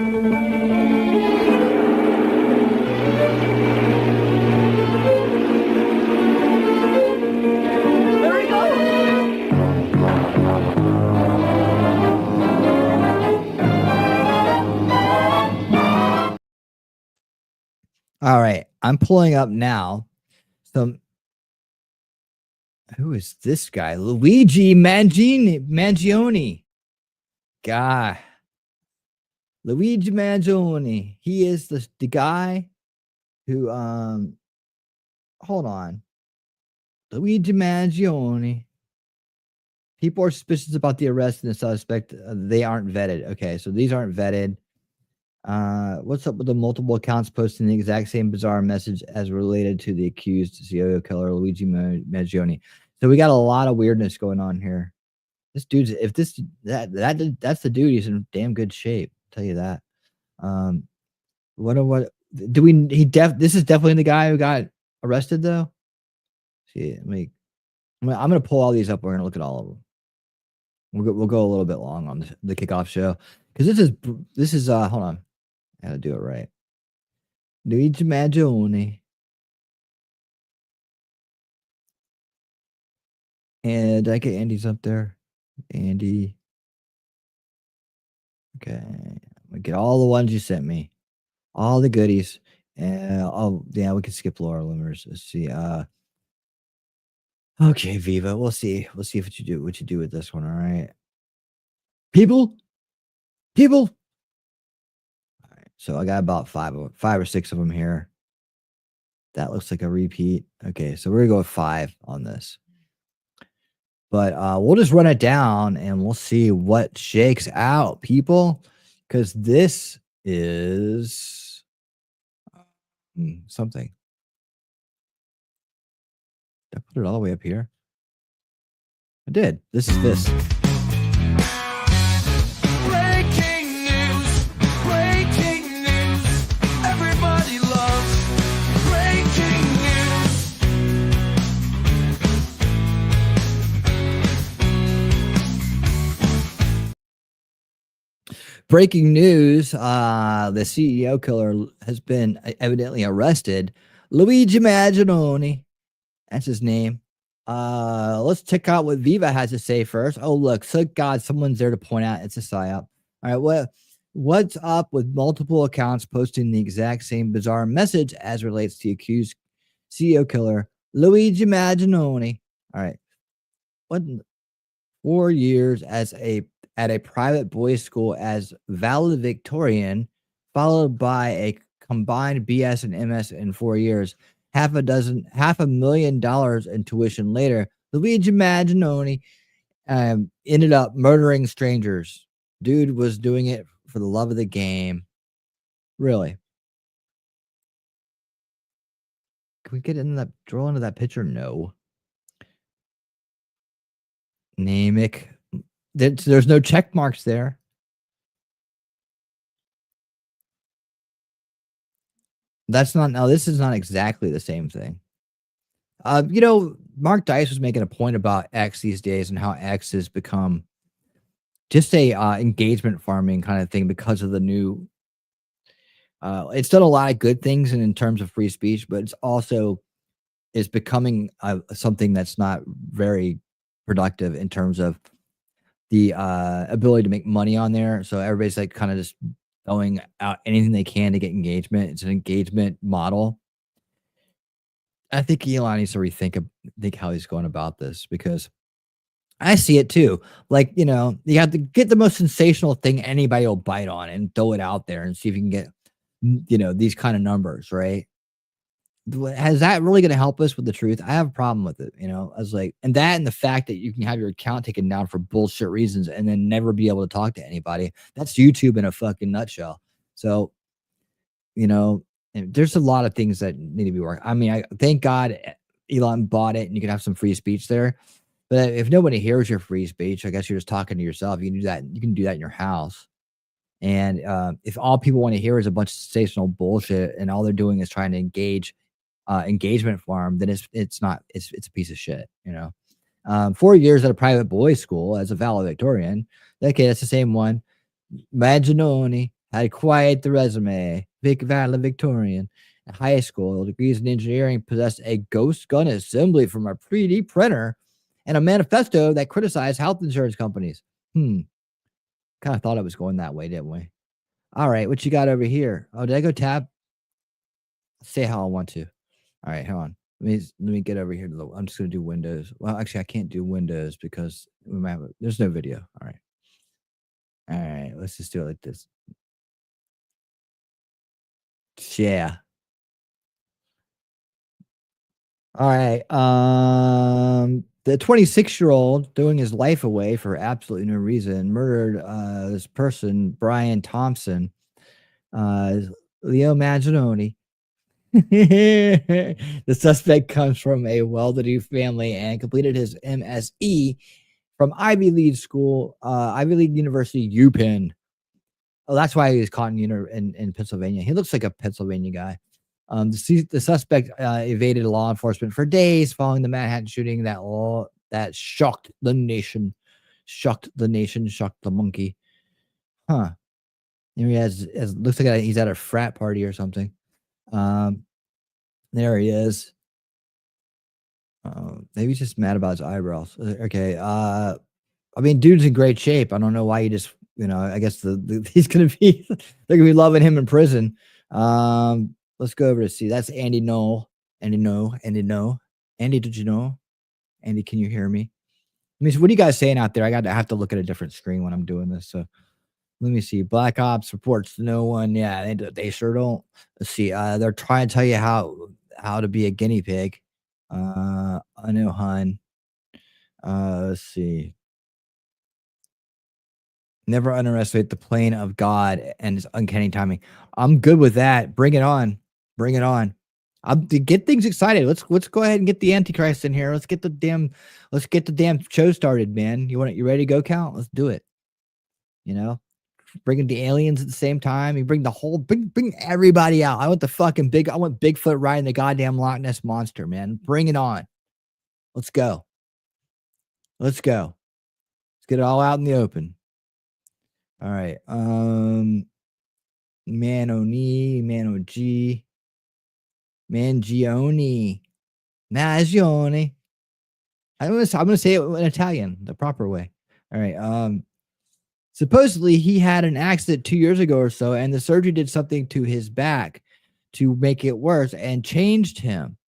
All right, I'm pulling up now some. Who is this guy? Luigi Mangione. Guy. Luigi Mangione. He is the guy who hold on. Luigi Mangione. People are suspicious about the arrest and the suspect. They aren't vetted. Okay, so these aren't vetted. What's up with the multiple accounts posting the exact same bizarre message as related to the accused serial killer Luigi Mangione? So we got a lot of weirdness going on here. This dude's that's the dude. He's in damn good shape. I'll tell you that. What do we? This is definitely the guy who got arrested though. See, I'm gonna pull all these up. We're gonna look at all of them. We'll go a little bit long on the kickoff show because this is hold on. I gotta do it right. Luigi Mangione. And did I get Andy's up there? Andy. Okay. I'm gonna get all the ones you sent me. All the goodies. And yeah, we can skip Laura Limmers. Let's see. Okay, Viva. We'll see. We'll see what you do with this one. All right. People. All right. So I got about five or six of them here. That looks like a repeat. Okay, so we're gonna go with 5 on this. But we'll just run it down and we'll see what shakes out, people. Because this is something. Did I put it all the way up here? I did. This is this. Breaking news, everybody loves breaking news. Breaking news, the CEO killer has been evidently arrested. Luigi Mangione, that's his name. Let's check out what Viva has to say first. Oh, look, so God, someone's there to point out it's a psyop. All right, what's up with multiple accounts posting the exact same bizarre message as relates to accused CEO killer Luigi Mangione? All right, what 4 years at a private boys' school as valedictorian, followed by a combined BS and MS in 4 years. $500,000 in tuition later, Luigi Mangione ended up murdering strangers. Dude was doing it for the love of the game. Really? Can we get in that? Draw into that picture? No. Namek. There's no check marks there. This is not exactly the same thing. Mark Dice was making a point about X these days and how X has become just a engagement farming kind of thing because of the new. It's done a lot of good things in terms of free speech, but it's also is becoming something that's not very productive in terms of the ability to make money on there. So everybody's like kind of just throwing out anything they can to get engagement. It's an engagement model. I think Elon needs to think how he's going about this because I see it too. Like, you have to get the most sensational thing anybody will bite on and throw it out there and see if you can get, these kind of numbers, right? Is that really going to help us with the truth? I have a problem with it. I was like, and the fact that you can have your account taken down for bullshit reasons and then never be able to talk to anybody. That's YouTube in a fucking nutshell. So, there's a lot of things that need to be worked. I mean, I thank God Elon bought it and you can have some free speech there. But if nobody hears your free speech, I guess you're just talking to yourself. You can do that. You can do that in your house. And if all people want to hear is a bunch of sensational bullshit, and all they're doing is trying to engage engagement farm, then it's not it's a piece of shit. 4 years at a private boys' school as a valedictorian. Okay, that's the same one. Maginoni had quite the resume. Valedictorian. At high school, degrees in engineering, possessed a ghost gun assembly from a 3D printer and a manifesto that criticized health insurance companies. Kind of thought it was going that way, didn't we? All right, what you got over here? Oh, did I go tab? Say how I want to. All right, hold on. Let me get over here to the. I'm just gonna do Windows. Well, actually, I can't do Windows because we might have there's no video. All right. Let's just do it like this. Yeah. All right. The 26-year-old doing his life away for absolutely no reason murdered this person, Brian Thompson, Leo Maginoni. The suspect comes from a well-to-do family and completed his MSE from Ivy League University, UPenn. Oh, that's why he was caught in Pennsylvania. He looks like a Pennsylvania guy. The suspect evaded law enforcement for days following the Manhattan shooting that shocked the nation, shocked the monkey. Huh. Here he looks like he's at a frat party or something. There he is. Maybe he's just mad about his eyebrows. Okay. I mean, dude's in great shape. I don't know why you just, I guess he's gonna be they're gonna be loving him in prison. Let's go over to see. That's Andy Knoll. Andy, did you know? Andy, can you hear me? What are you guys saying out there? I have to look at a different screen when I'm doing this. So let me see. Black Ops reports no one. Yeah, they sure don't. Let's see. They're trying to tell you how to be a guinea pig. I know, hun. Let's see. Never underestimate the plane of God and its uncanny timing. I'm good with that. Bring it on. Bring it on. To get things excited. Let's go ahead and get the Antichrist in here. Let's get the damn show started, man. You ready to go, Count? Let's do it. Bringing the aliens at the same time. You bring the whole bring everybody out. I want Bigfoot riding the goddamn Loch Ness monster, man. Bring it on. Let's go. Let's get it all out in the open. All right. Manoni, Manoji, Mangione, Magione. I'm gonna say it in Italian, the proper way. All right. Supposedly he had an accident 2 years ago or so, and the surgery did something to his back to make it worse and changed him.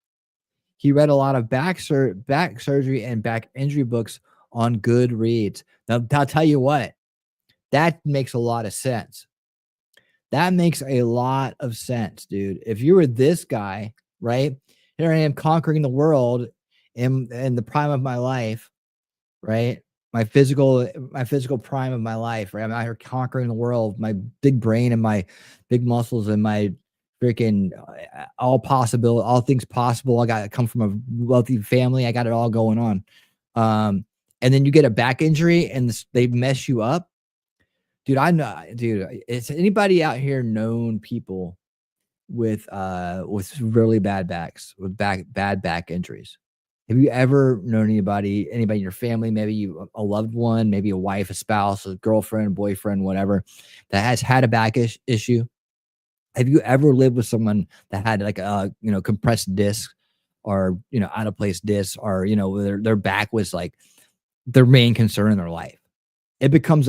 He read a lot of back surgery and back injury books on Goodreads. Now, I'll tell you what, that makes a lot of sense. That makes a lot of sense, dude. If you were this guy, right? Here I am conquering the world in the prime of my life, right? My physical prime of my life, right? I'm out here conquering the world, my big brain and my big muscles and my freaking all things possible. I come from a wealthy family. I got it all going on. And then you get a back injury and they mess you up. Dude, I know, dude. Is anybody out here known people with really bad backs, with bad back injuries? Have you ever known anybody in your family, maybe a loved one, maybe a wife, a spouse, a girlfriend, boyfriend, whatever, that has had a back issue? Have you ever lived with someone that had like a compressed disc or out of place disc, or their back was like their main concern in their life? It becomes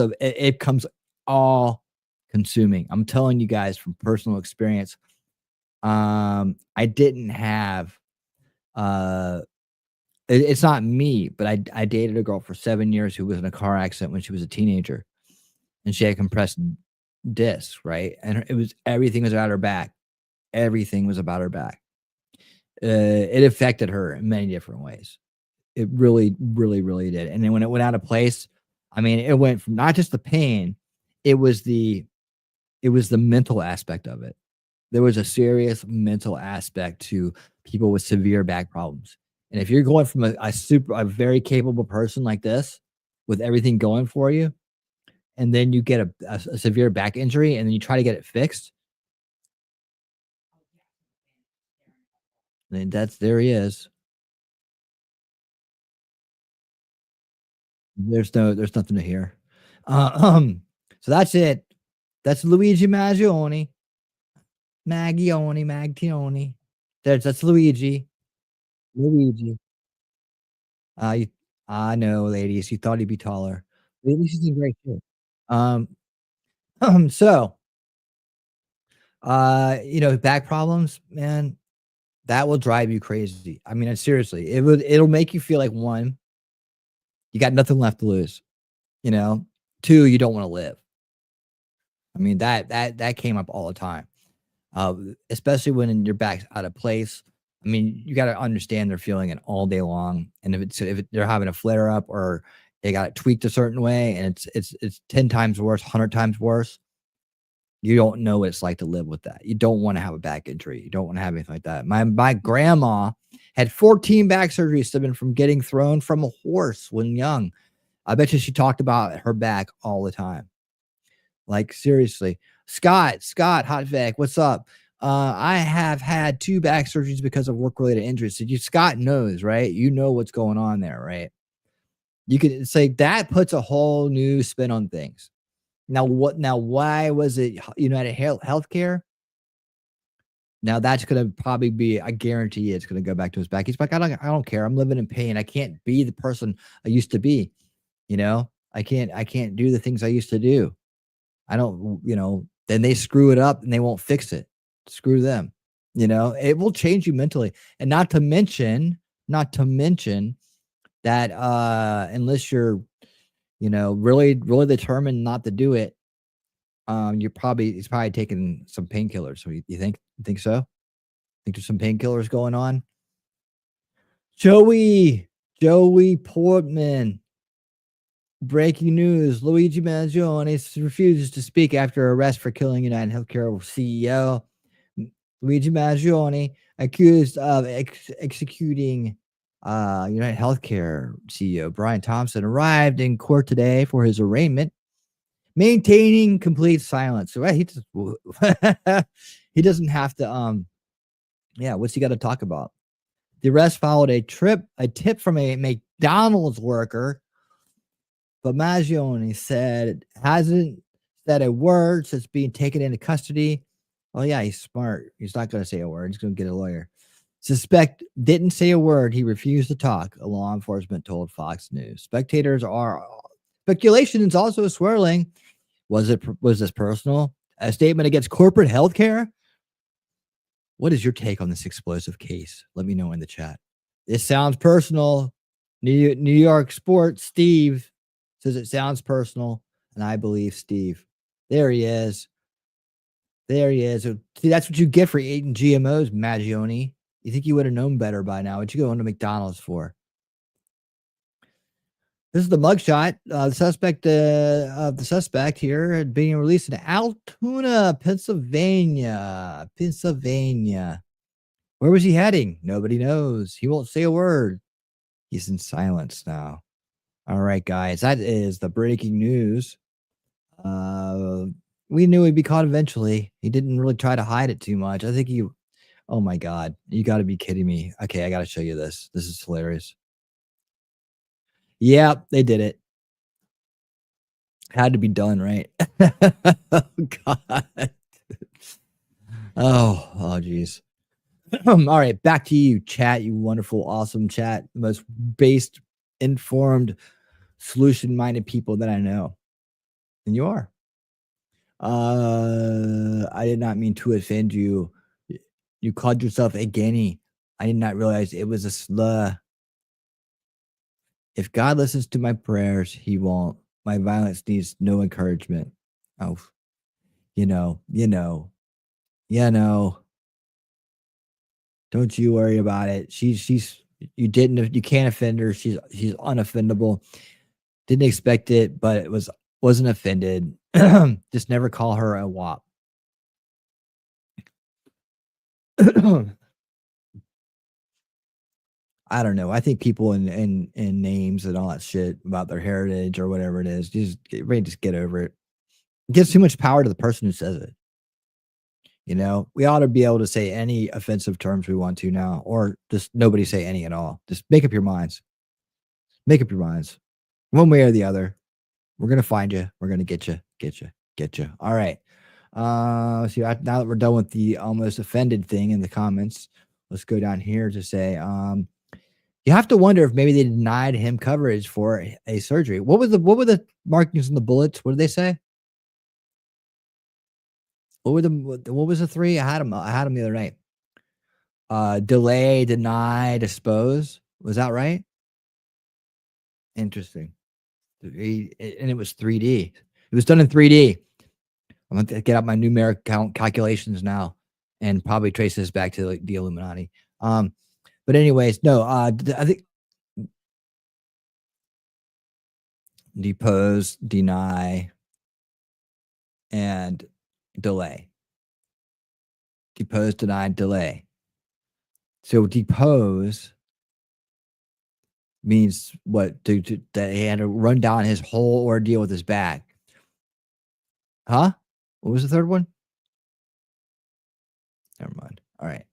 all consuming. I'm telling you guys from personal experience. I didn't have it's not me, but I dated a girl for 7 years who was in a car accident when she was a teenager, and she had compressed discs, right? And everything was about her back. Everything was about her back. It affected her in many different ways. It really, really, really did. And then when it went out of place, I mean, it went from not just the pain, it was the mental aspect of it. There was a serious mental aspect to people with severe back problems. And if you're going from a very capable person like this, with everything going for you, and then you get a severe back injury, and then you try to get it fixed. And there he is. There's nothing to hear. So that's it. That's Luigi Maggioni. Maggioni. That's Luigi. Luigi. You, I know, ladies. You thought he'd be taller. But at least he's in great shape. Um, so back problems, man, that will drive you crazy. I mean, seriously, it'll make you feel like, one, you got nothing left to lose. Two, you don't want to live. I mean, that came up all the time. Especially when your back's out of place. I mean, you got to understand they're feeling it all day long. And if they're having a flare up, or they got it tweaked a certain way, and it's 10 times worse, 100 times worse, you don't know what it's like to live with that. You don't want to have a back injury. You don't want to have anything like that. My grandma had 14 back surgeries stemming from getting thrown from a horse when young. I bet you she talked about her back all the time. Like, seriously. Scott, Hot Vivek, what's up? I have had 2 back surgeries because of work-related injuries. So Scott knows, right? You know what's going on there, right? You could say that puts a whole new spin on things. Now, why was it United Healthcare? Now that's going to probably be, I guarantee it's going to go back to his back. He's like, I don't care. I'm living in pain. I can't be the person I used to be. I can't do the things I used to do. I don't, then they screw it up and they won't fix it. Screw them. It will change you mentally. And not to mention that unless you're, really, really determined not to do it, he's probably taking some painkillers. So you think so? Think there's some painkillers going on? Joey Portman. Breaking news: Luigi Maggioni refuses to speak after arrest for killing United Healthcare CEO. Luigi Maggioni, accused of executing United Healthcare CEO Brian Thompson, arrived in court today for his arraignment, maintaining complete silence. So he just he doesn't have to. What's he got to talk about? The arrest followed a tip from a McDonald's worker. But Maggioni hasn't said a word since being taken into custody. Oh, yeah, he's smart. He's not going to say a word. He's going to get a lawyer. Suspect didn't say a word. He refused to talk, a law enforcement told Fox News. Speculation is also swirling. Was this personal? A statement against corporate health care? What is your take on this explosive case? Let me know in the chat. This sounds personal. New York Sports, Steve says it sounds personal, and I believe Steve. There he is. See, that's what you get for eating GMOs, Maggioni. You think you would have known better by now? What'd you go into McDonald's for? This is the mugshot. The suspect here being released in Altoona, Pennsylvania. Where was he heading? Nobody knows. He won't say a word. He's in silence now. All right, guys, that is the breaking news. We knew he'd be caught eventually. He didn't really try to hide it too much. I think oh my God, you got to be kidding me. Okay, I got to show you this. This is hilarious. Yeah, they did it. Had to be done, right? Oh, God. Oh, geez. All right, back to you, chat, you wonderful, awesome chat. The most based, informed, solution-minded people that I know. And you are. I did not mean to offend you. You called yourself a guinea. I did not realize it was a slur. If God listens to my prayers, he won't. My violence needs no encouragement. Oh, you know. Don't you worry about it. You can't offend her. She's unoffendable. Didn't expect it, but wasn't offended. Just never call her a wop. I don't know. I think people in names and all that shit about their heritage or whatever it is, just get over it. It gives too much power to the person who says it. You know, we ought to be able to say any offensive terms we want to now, or just nobody say any at all. Just make up your minds. Make up your minds. One way or the other. We're gonna find you. We're gonna get you. Get you. Get you. All right. See, now that we're done with the almost offended thing in the comments, let's go down here to say, you have to wonder if maybe they denied him coverage for a surgery. What were the markings in the bullets? What did they say? What was the three? I had them the other night. Delay, deny, dispose. Was that right? Interesting. And it was 3D. It was done in 3D. I'm going to get out my numeric calculations now and probably trace this back to the Illuminati. But anyways, no, I think depose, deny, and delay. Depose, deny, delay. So depose means what? That he had to run down his whole ordeal with his back. Huh? What was the third one? Never mind. All right.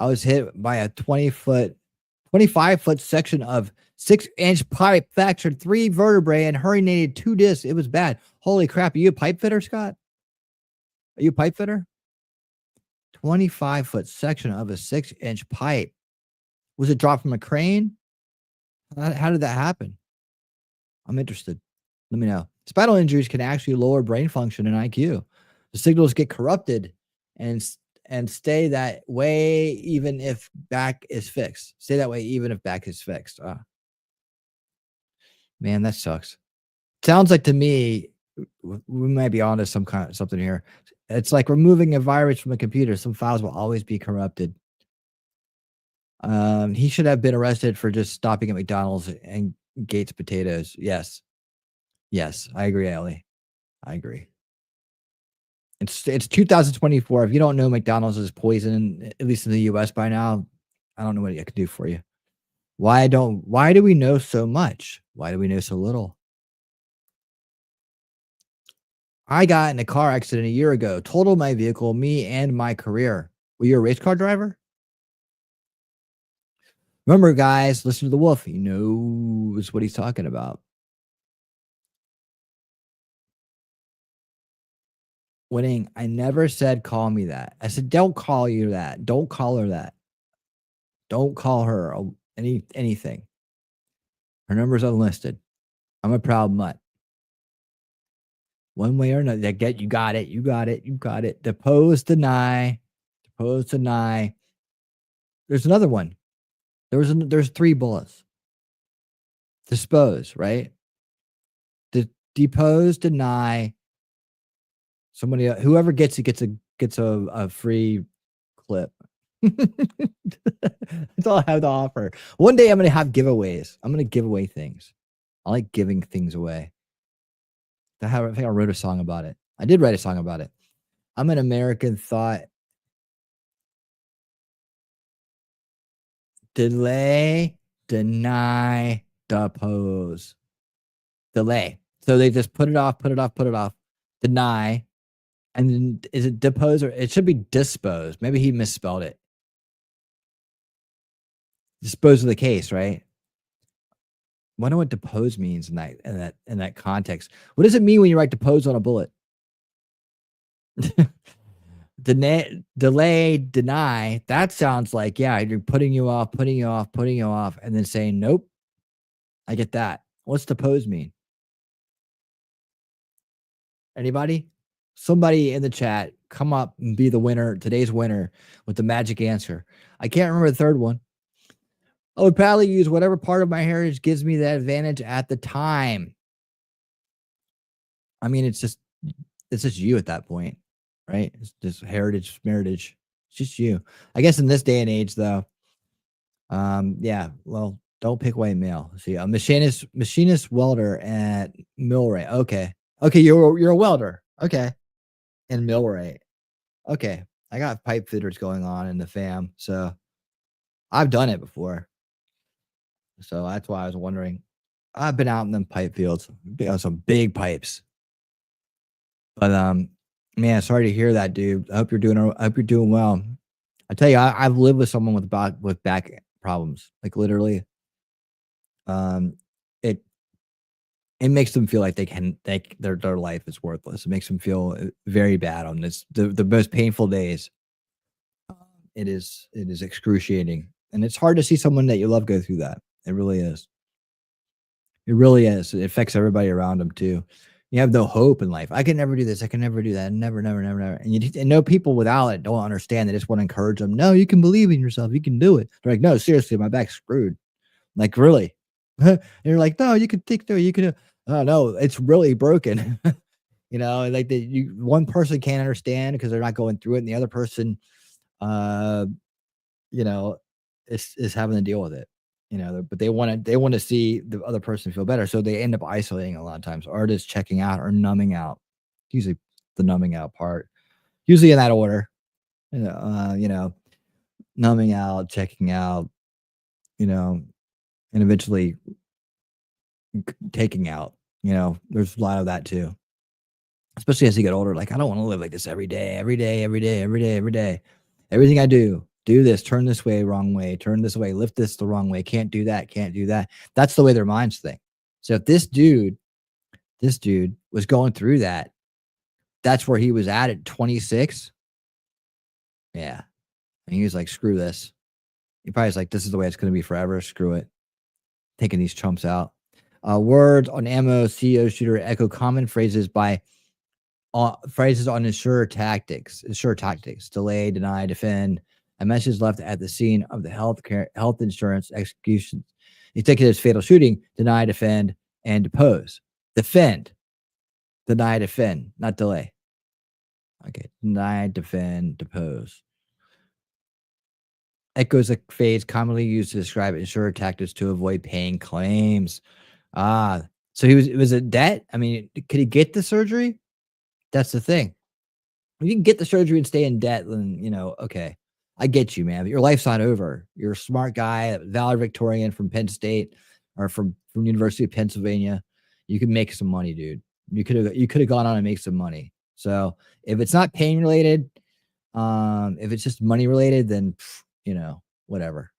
I was hit by a 25 foot section of 6-inch pipe, fractured 3 vertebrae, and herniated 2 discs. It was bad. Holy crap. Are you a pipe fitter, Scott? Are you a pipe fitter? 25 foot section of a 6-inch pipe. Was it dropped from a crane? How did that happen? I'm interested. Let me know. Spinal injuries can actually lower brain function and IQ. The signals get corrupted and stay that way even if back is fixed. Stay that way even if back is fixed. Man, that sucks. Sounds like to me, we might be onto something here. It's like removing a virus from a computer. Some files will always be corrupted. He should have been arrested for just stopping at McDonald's and Gates Potatoes. Yes. Yes, I agree, Ellie. I agree. It's 2024. If you don't know McDonald's is poison, at least in the US by now, I don't know what I could do for you. Why do we know so much? Why do we know so little? I got in a car accident a year ago, totaled my vehicle, me and my career. Were you a race car driver? Remember, guys, listen to the wolf. He knows what he's talking about. Winning, I never said call me that. I said don't call you that. Don't call her that. Don't call her anything. Her number's unlisted. I'm a proud mutt. One way or another, you got it. You got it. You got it. Depose, deny. Depose, deny. There's another one. There's 3 bullets. Dispose, right? Depose, deny. Somebody, whoever gets it gets a free clip. That's all I have to offer. One day I'm gonna have giveaways. I'm gonna give away things. I like giving things away. I think I wrote a song about it. I did write a song about it. I'm an American thought. Delay, deny, depose. Delay. So they just put it off, deny. And then is it depose or it should be dispose? Maybe he misspelled it. Dispose of the case, right? Wonder what depose means in that context. What does it mean when you write depose on a bullet? Delay, deny. That sounds like, yeah, you're putting you off, and then saying, nope. I get that. What's depose mean? Anybody? Somebody in the chat, come up and be the winner, today's winner, with the magic answer. I can't remember the third one. I would probably use whatever part of my heritage gives me that advantage at the time. I mean, it's just you at that point, right? It's just heritage. It's just you. I guess in this day and age, though, yeah, well, don't pick white male. See, a machinist welder at millwright. Okay, you're a welder. Okay, and millwright. Okay, I got pipe fitters going on in the fam, so I've done it before. So that's why I was wondering. I've been out in them pipe fields, been on some big pipes. But man, sorry to hear that, dude. I hope you're doing well. I tell you, I've lived with someone with back problems. Like literally, um, it it makes them feel like their life is worthless. It makes them feel very bad on this the most painful days. It is excruciating, and it's hard to see someone that you love go through that. It really is. It really is. It affects everybody around them too. You have no hope in life. I can never do this. I can never do that. Never, never, never, never. And know people without it don't understand. They just want to encourage them. No, you can believe in yourself. You can do it. They're like, no, seriously, my back's screwed. Like, really? And you're like, no, you can think through it. You can. Oh no, it's really broken. Like one person can't understand because they're not going through it, and the other person, uh, is having to deal with it. But they want to see the other person feel better, so they end up isolating a lot of times, or just checking out or numbing out. Usually, the numbing out part, usually in that order. Numbing out, checking out, and eventually taking out. There's a lot of that too, especially as you get older. Like, I don't want to live like this every day, every day, every day, every day, every day. Everything I do this, turn this way, wrong way, turn this way, lift this the wrong way, can't do that, can't do that. That's the way their minds think. So if this dude was going through that, that's where he was at 26. Yeah. And he was like, screw this. He probably was like, this is the way it's going to be forever. Screw it. Taking these chumps out. Words on ammo, CEO shooter, echo common phrases on ensure tactics, delay, deny, defend. A message left at the scene of the health insurance execution, executive's fatal shooting, deny, defend, and depose. Defend, deny, defend, not delay. Okay, deny, defend, depose. Echoes a phrase commonly used to describe insurer tactics to avoid paying claims. So it was a debt. I mean, could he get the surgery? That's the thing. If you can get the surgery and stay in debt, then okay. I get you, man. But your life's not over. You're a smart guy, valedictorian from Penn State or from University of Pennsylvania. You can make some money, dude. You could have gone on and make some money. So if it's not pain related, if it's just money related, then whatever.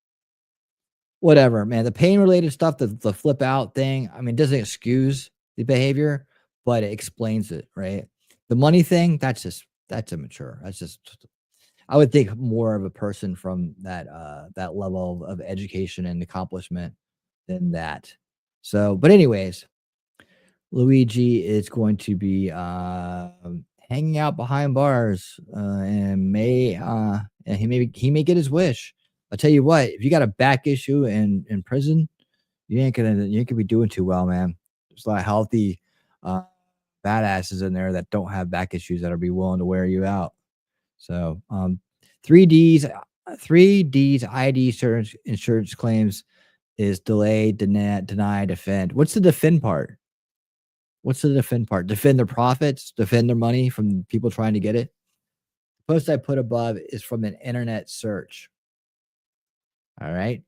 Whatever, man. The pain related stuff, the flip out thing, I mean, it doesn't excuse the behavior, but it explains it, right? The money thing, that's immature. That's just, I would think more of a person from that level of education and accomplishment than that. So, but anyways, Luigi is going to be hanging out behind bars, and he may get his wish. I'll tell you what, if you got a back issue in prison, you ain't gonna be doing too well, man. There's a lot of healthy badasses in there that don't have back issues that'll be willing to wear you out. So 3D's ID insurance claims is delay, deny, defend. What's the defend part? Defend their profits, defend their money from people trying to get it. The post I put above is from an internet search. All right.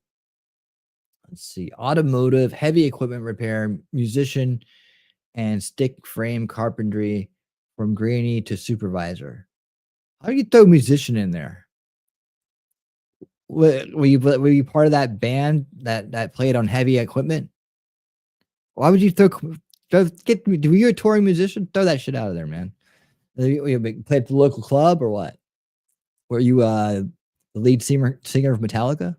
Let's see. Automotive, heavy equipment repair, musician, and stick frame carpentry from greenie to supervisor. How do you throw musician in there? Were you part of that band that played on heavy equipment? Why would you were you a touring musician? Throw that shit out of there, man. You played at the local club or what? Were you the lead singer of Metallica?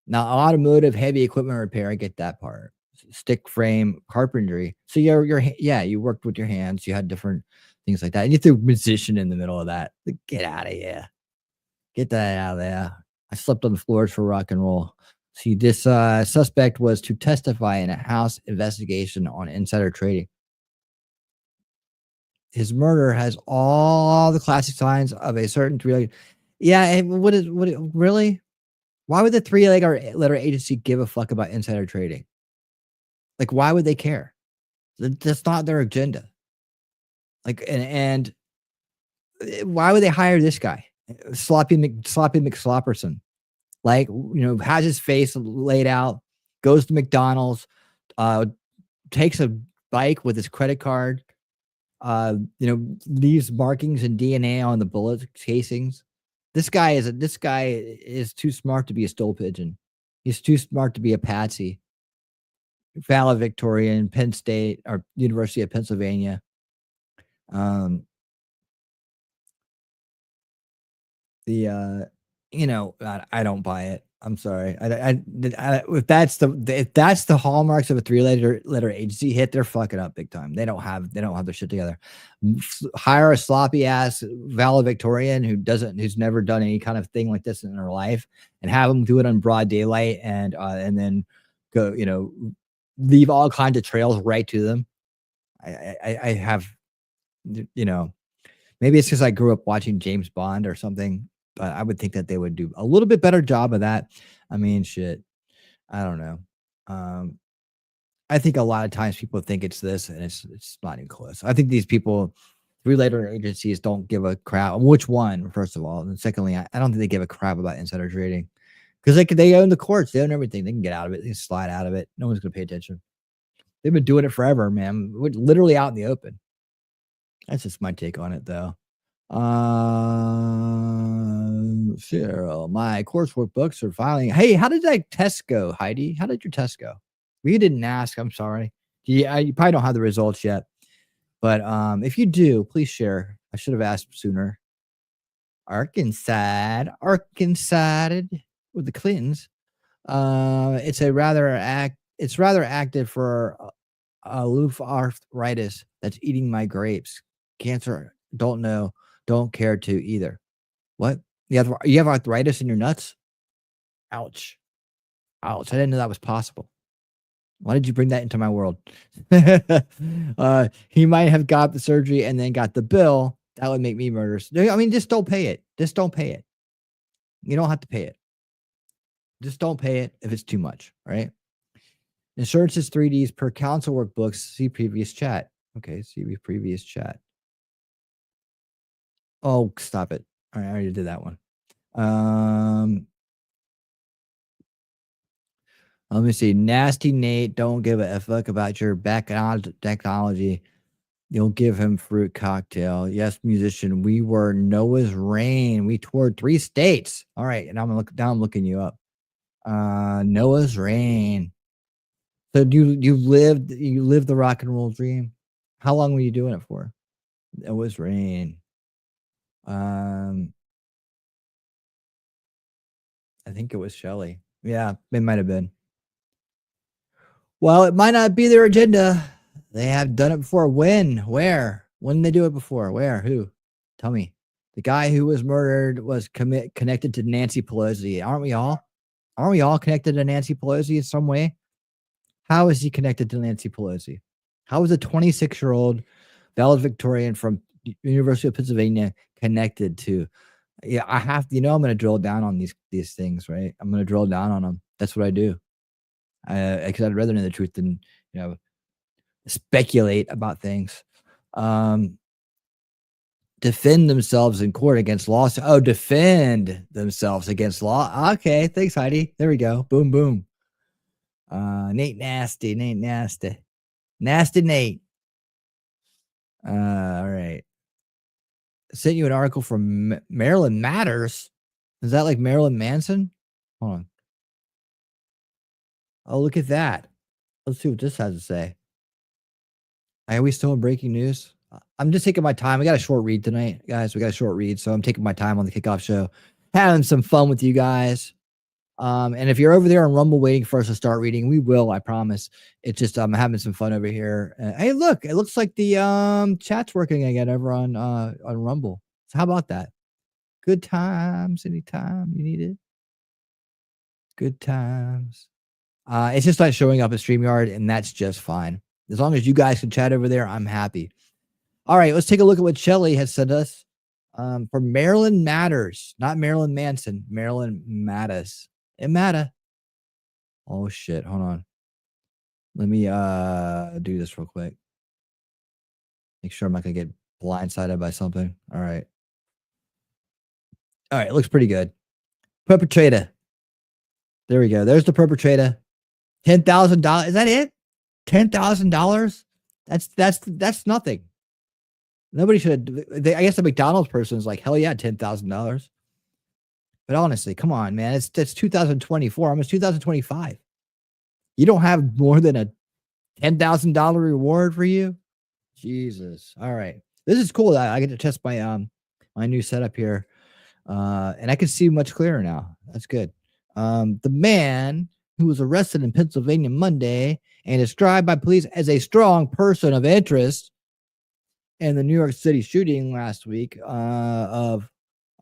Now, automotive, heavy equipment repair, I get that part. Stick frame carpentry. So you worked with your hands. You had different things like that. And you threw musician in the middle of that. Like, get out of here. Get that out of there. I slept on the floors for rock and roll. See, this suspect was to testify in a House investigation on insider trading. His murder has all the classic signs of a certain three-legged. Yeah, really? Why would the three-letter agency give a fuck about insider trading? Like, why would they care? That's not their agenda. Like, and why would they hire this guy, Sloppy McSlopperson? Like, has his face laid out, goes to McDonald's, takes a bike with his credit card, leaves markings and DNA on the bullet casings. This guy is too smart to be a stool pigeon. He's too smart to be a patsy. Valedictorian, Penn State or University of Pennsylvania. I don't buy it. I'm sorry. If that's the hallmarks of a three-letter agency hit, they're fucking up big time. They don't have their shit together. Hire a sloppy ass valedictorian who's never done any kind of thing like this in her life, and have them do it on broad daylight, and then go, leave all kinds of trails right to them. I have, maybe it's because I grew up watching James Bond or something. But I would think that they would do a little bit better job of that. I mean, shit. I don't know. I think a lot of times people think it's this, and it's not even close. I think these people, three-letter agencies, don't give a crap. Which one, first of all, and secondly, I don't think they give a crap about insider trading, because they own the courts, they own everything. They can get out of it. They can slide out of it. No one's gonna pay attention. They've been doing it forever, man. We're literally out in the open. That's just my take on it, though. Cheryl, my coursework books are filing. Hey, how did that test go, Heidi? How did your test go? We didn't ask. I'm sorry. Yeah, you probably don't have the results yet, but if you do, please share. I should have asked sooner. Arkansas with the Clintons. It's rather active for aloof arthritis that's eating my grapes. Cancer. Don't know. Don't care to either. What? You have arthritis in your nuts? Ouch. Ouch. I didn't know that was possible. Why did you bring that into my world? He might have got the surgery and then got the bill. That would make me murderous. I mean, just don't pay it. Just don't pay it. You don't have to pay it. Just don't pay it if it's too much, right? Insurance is 3Ds per council workbooks. See previous chat. Okay, see previous chat. Oh, stop it. All right, I already did that one. Let me see. Nasty Nate, don't give a fuck about your background technology. You'll give him fruit cocktail. Yes, musician. We were Noah's Rain. We toured 3 states. All right, and I'm looking you up. Noah's Rain. So you lived the rock and roll dream. How long were you doing it for? Noah's Rain. I think it was Shelley. Yeah, it might have been. Well, it might not be their agenda. They have done it before. When? Where? When did they do it before? Where? Who? Tell me. The guy who was murdered was connected to Nancy Pelosi. Aren't we all? Aren't we all connected to Nancy Pelosi in some way? How is he connected to Nancy Pelosi? How is a 26-year-old valedictorian from University of Pennsylvania connected to? Yeah, I have to, I'm going to drill down on these things, right? I'm going to drill down on them. That's what I do. Because I'd rather know the truth than, speculate about things. Defend themselves in court against law. Oh, defend themselves against law. Okay, thanks, Heidi. There we go. Boom, boom. Nate Nasty. Nasty Nate. All right. I sent you an article from Maryland Matters. Is that like Marilyn Manson? Hold on. Oh, look at that. Let's see what this has to say. Are we still in breaking news? I'm just taking my time. We got a short read tonight, guys. We got a short read, so I'm taking my time on the kickoff show, having some fun with you guys. And if you're over there on Rumble waiting for us to start reading, we will, I promise. It's just I'm having some fun over here. Hey, look, it looks like the chat's working again over on Rumble. So how about that? Good times anytime you need it. Good times. It's just not showing up at StreamYard, and that's just fine. As long as you guys can chat over there, I'm happy. All right, let's take a look at what Shelley has sent us for Maryland Matters, not Marilyn Manson, Maryland Mattis. It matter. Oh shit! Hold on. Let me do this real quick. Make sure I'm not gonna get blindsided by something. All right. Looks pretty good. Perpetrator. There we go. There's the perpetrator. $10,000. Is that it? $10,000? That's nothing. Nobody should. I guess the McDonald's person is like, hell yeah, $10,000. But honestly, come on, man. It's 2024, almost 2025. You don't have more than a $10,000 reward for you? Jesus. All right. This is cool. I get to test my my new setup here. And I can see much clearer now. That's good. The man who was arrested in Pennsylvania Monday and described by police as a strong person of interest in the New York City shooting last week of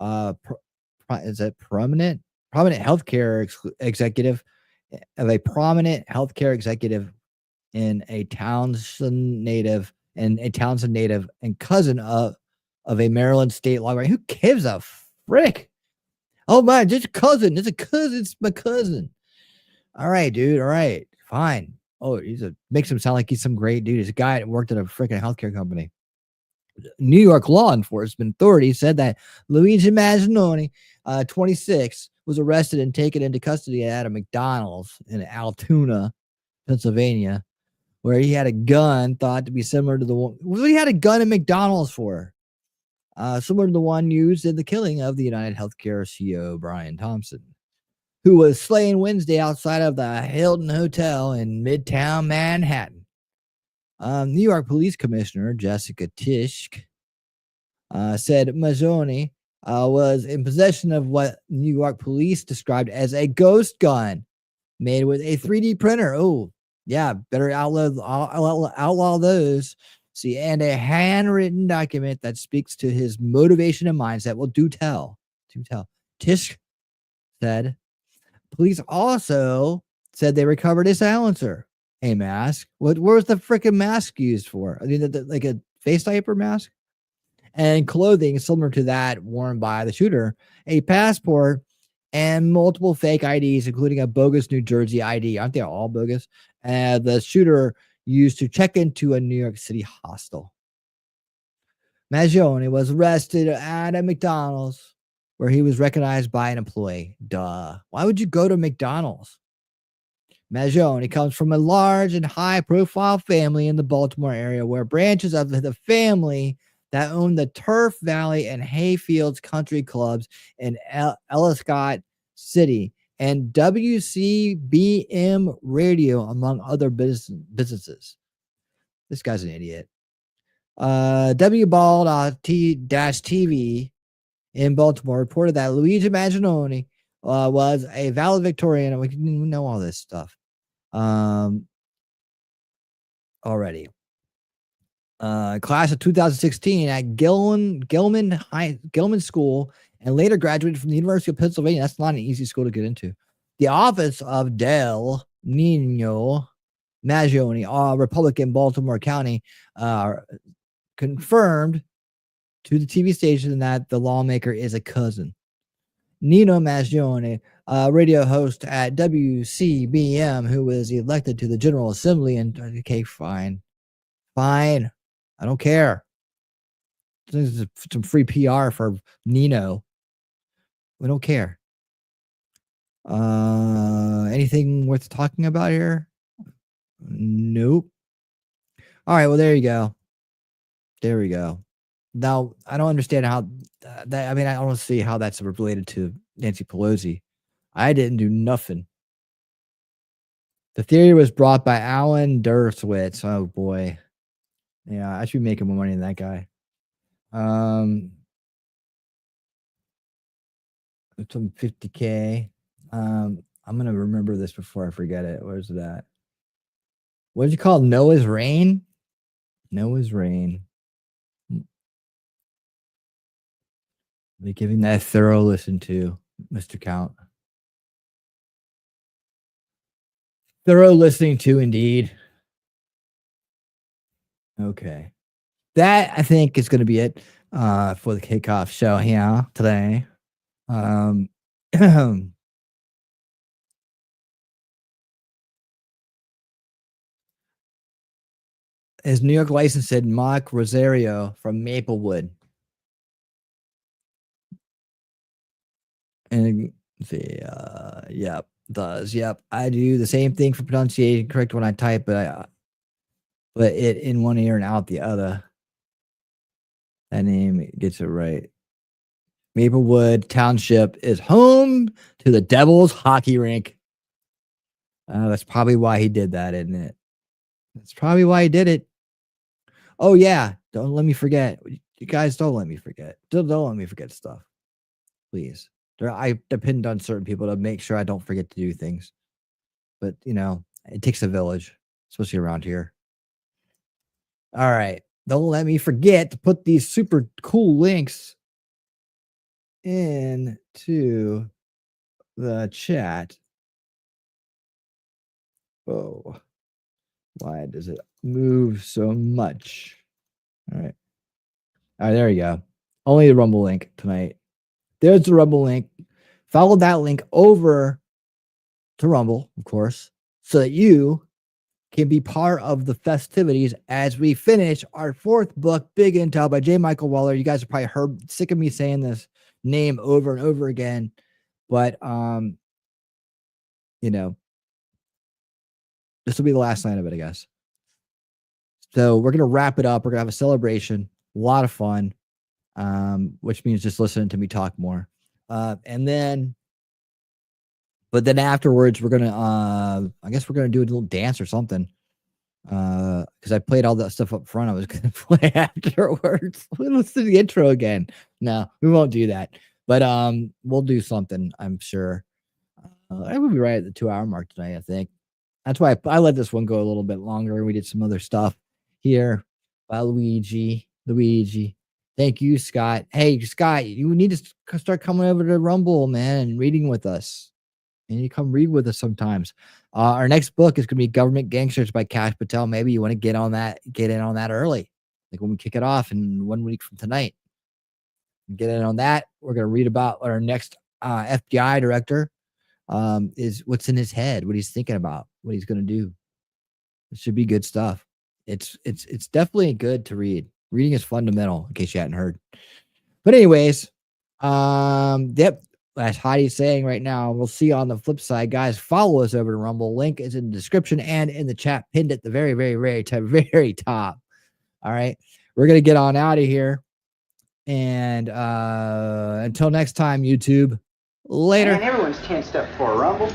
is that prominent healthcare executive of a prominent healthcare executive in a Townsend native and cousin of a Maryland state lawyer. Who gives a frick? Oh my, just a cousin. It's a cousin. It's my cousin. All right, dude. All right, fine. Oh, makes him sound like he's some great dude. He's a guy that worked at a freaking healthcare company. New York law enforcement authorities said that Luigi Maginoni, 26, was arrested and taken into custody at a McDonald's in Altoona, Pennsylvania, where he had a gun thought to be similar to the one. What he had a gun at McDonald's for? Similar to the one used in the killing of the United Healthcare CEO Brian Thompson, who was slain Wednesday outside of the Hilton Hotel in Midtown Manhattan. New York Police Commissioner Jessica Tisch said Mazzoni was in possession of what New York police described as a ghost gun made with a 3D printer. Oh, yeah, better outlaw those. See, and a handwritten document that speaks to his motivation and mindset. Well, do tell. Tisch said police also said they recovered a silencer, a mask. What was the freaking mask used for? I mean, like a face diaper mask, and clothing similar to that worn by the shooter, a passport, and multiple fake IDs, including a bogus New Jersey ID. Aren't they all bogus? And the shooter used to check into a New York City hostel. Mazzoni was arrested at a McDonald's where he was recognized by an employee. Duh. Why would you go to McDonald's? Mazzoni comes from a large and high-profile family in the Baltimore area where branches of the family that own the Turf Valley and Hayfields country clubs in Ellicott City and WCBM Radio, among other businesses. This guy's an idiot. WBall.TV in Baltimore reported that Luigi Maginoni was a valedictorian. We know all this stuff already. Class of 2016 at Gilman School, and later graduated from the University of Pennsylvania. That's not an easy school to get into. The office of Del Nino Mazzoni, a Republican, Baltimore County, confirmed to the TV station that the lawmaker is a cousin. Nino Mazzoni, radio host at WCBM, who was elected to the General Assembly. And okay, fine. I don't care. This is some free PR for Nino. We don't care. Anything worth talking about here? Nope. All right, well, there you go. There we go. Now, I don't understand how that, I mean, I don't see how that's related to Nancy Pelosi. I didn't do nothing. The theory was brought by Alan Dershowitz. Oh, boy. Yeah, I should be making more money than that guy. Some 50K. I'm going to remember this before I forget it. Where's it at? What did you call it? Noah's Rain? Noah's Rain. Be giving that a thorough listen to, Mr. Count. Thorough listening to, indeed. Okay. That, I think, is going to be it for the kickoff show here today. His New York license said Mark Rosario from Maplewood. And yeah, does. Yep, I do the same thing for pronunciation correct when I type, but it in one ear and out the other. That name gets it right. Maplewood Township is home to the Devils hockey rink. That's probably why he did that, isn't it? That's probably why he did it. Oh yeah, don't let me forget. You guys don't let me forget. Don't let me forget stuff, please. I depend on certain people to make sure I don't forget to do things. But you know, it takes a village, especially around here. All right, don't let me forget to put these super cool links into the chat. Oh, why does it move so much? All right, there you go. Only the Rumble link tonight. There's the Rumble link. Follow that link over to Rumble, of course, so that you can be part of the festivities as we finish our 4th book, Big Intel by J. Michael Waller. You guys have probably sick of me saying this name over and over again, but you know, this will be the last night of it, I guess. So we're gonna wrap it up. We're gonna have a celebration, a lot of fun, which means just listening to me talk more. But then afterwards, we're gonna I guess we're gonna do a little dance or something. Because I played all that stuff up front. I was gonna play afterwards. Let's do the intro again. No, we won't do that. But we'll do something, I'm sure. I will be right at the 2-hour mark tonight, I think. That's why I let this one go a little bit longer. We did some other stuff here. By Luigi. Thank you, Scott. Hey, Scott, you need to start coming over to Rumble, man, and reading with us. And you come read with us sometimes. Our next book is going to be Government Gangsters by Kash Patel. Maybe you want to get in on that early, like when we kick it off in 1 week from tonight. Get in on that. We're going to read about our next FBI director. Is what's in his head, what he's thinking about, what he's going to do. It should be good stuff. It's definitely good to read. Reading is fundamental, in case you hadn't heard. But anyways, yep. As Heidi's saying right now, we'll see you on the flip side, guys. Follow us over to Rumble. Link is in the description and in the chat, pinned at the very, very, very top. All right, we're gonna get on out of here, and until next time, YouTube. Later. Man, everyone's tensed up for a Rumble.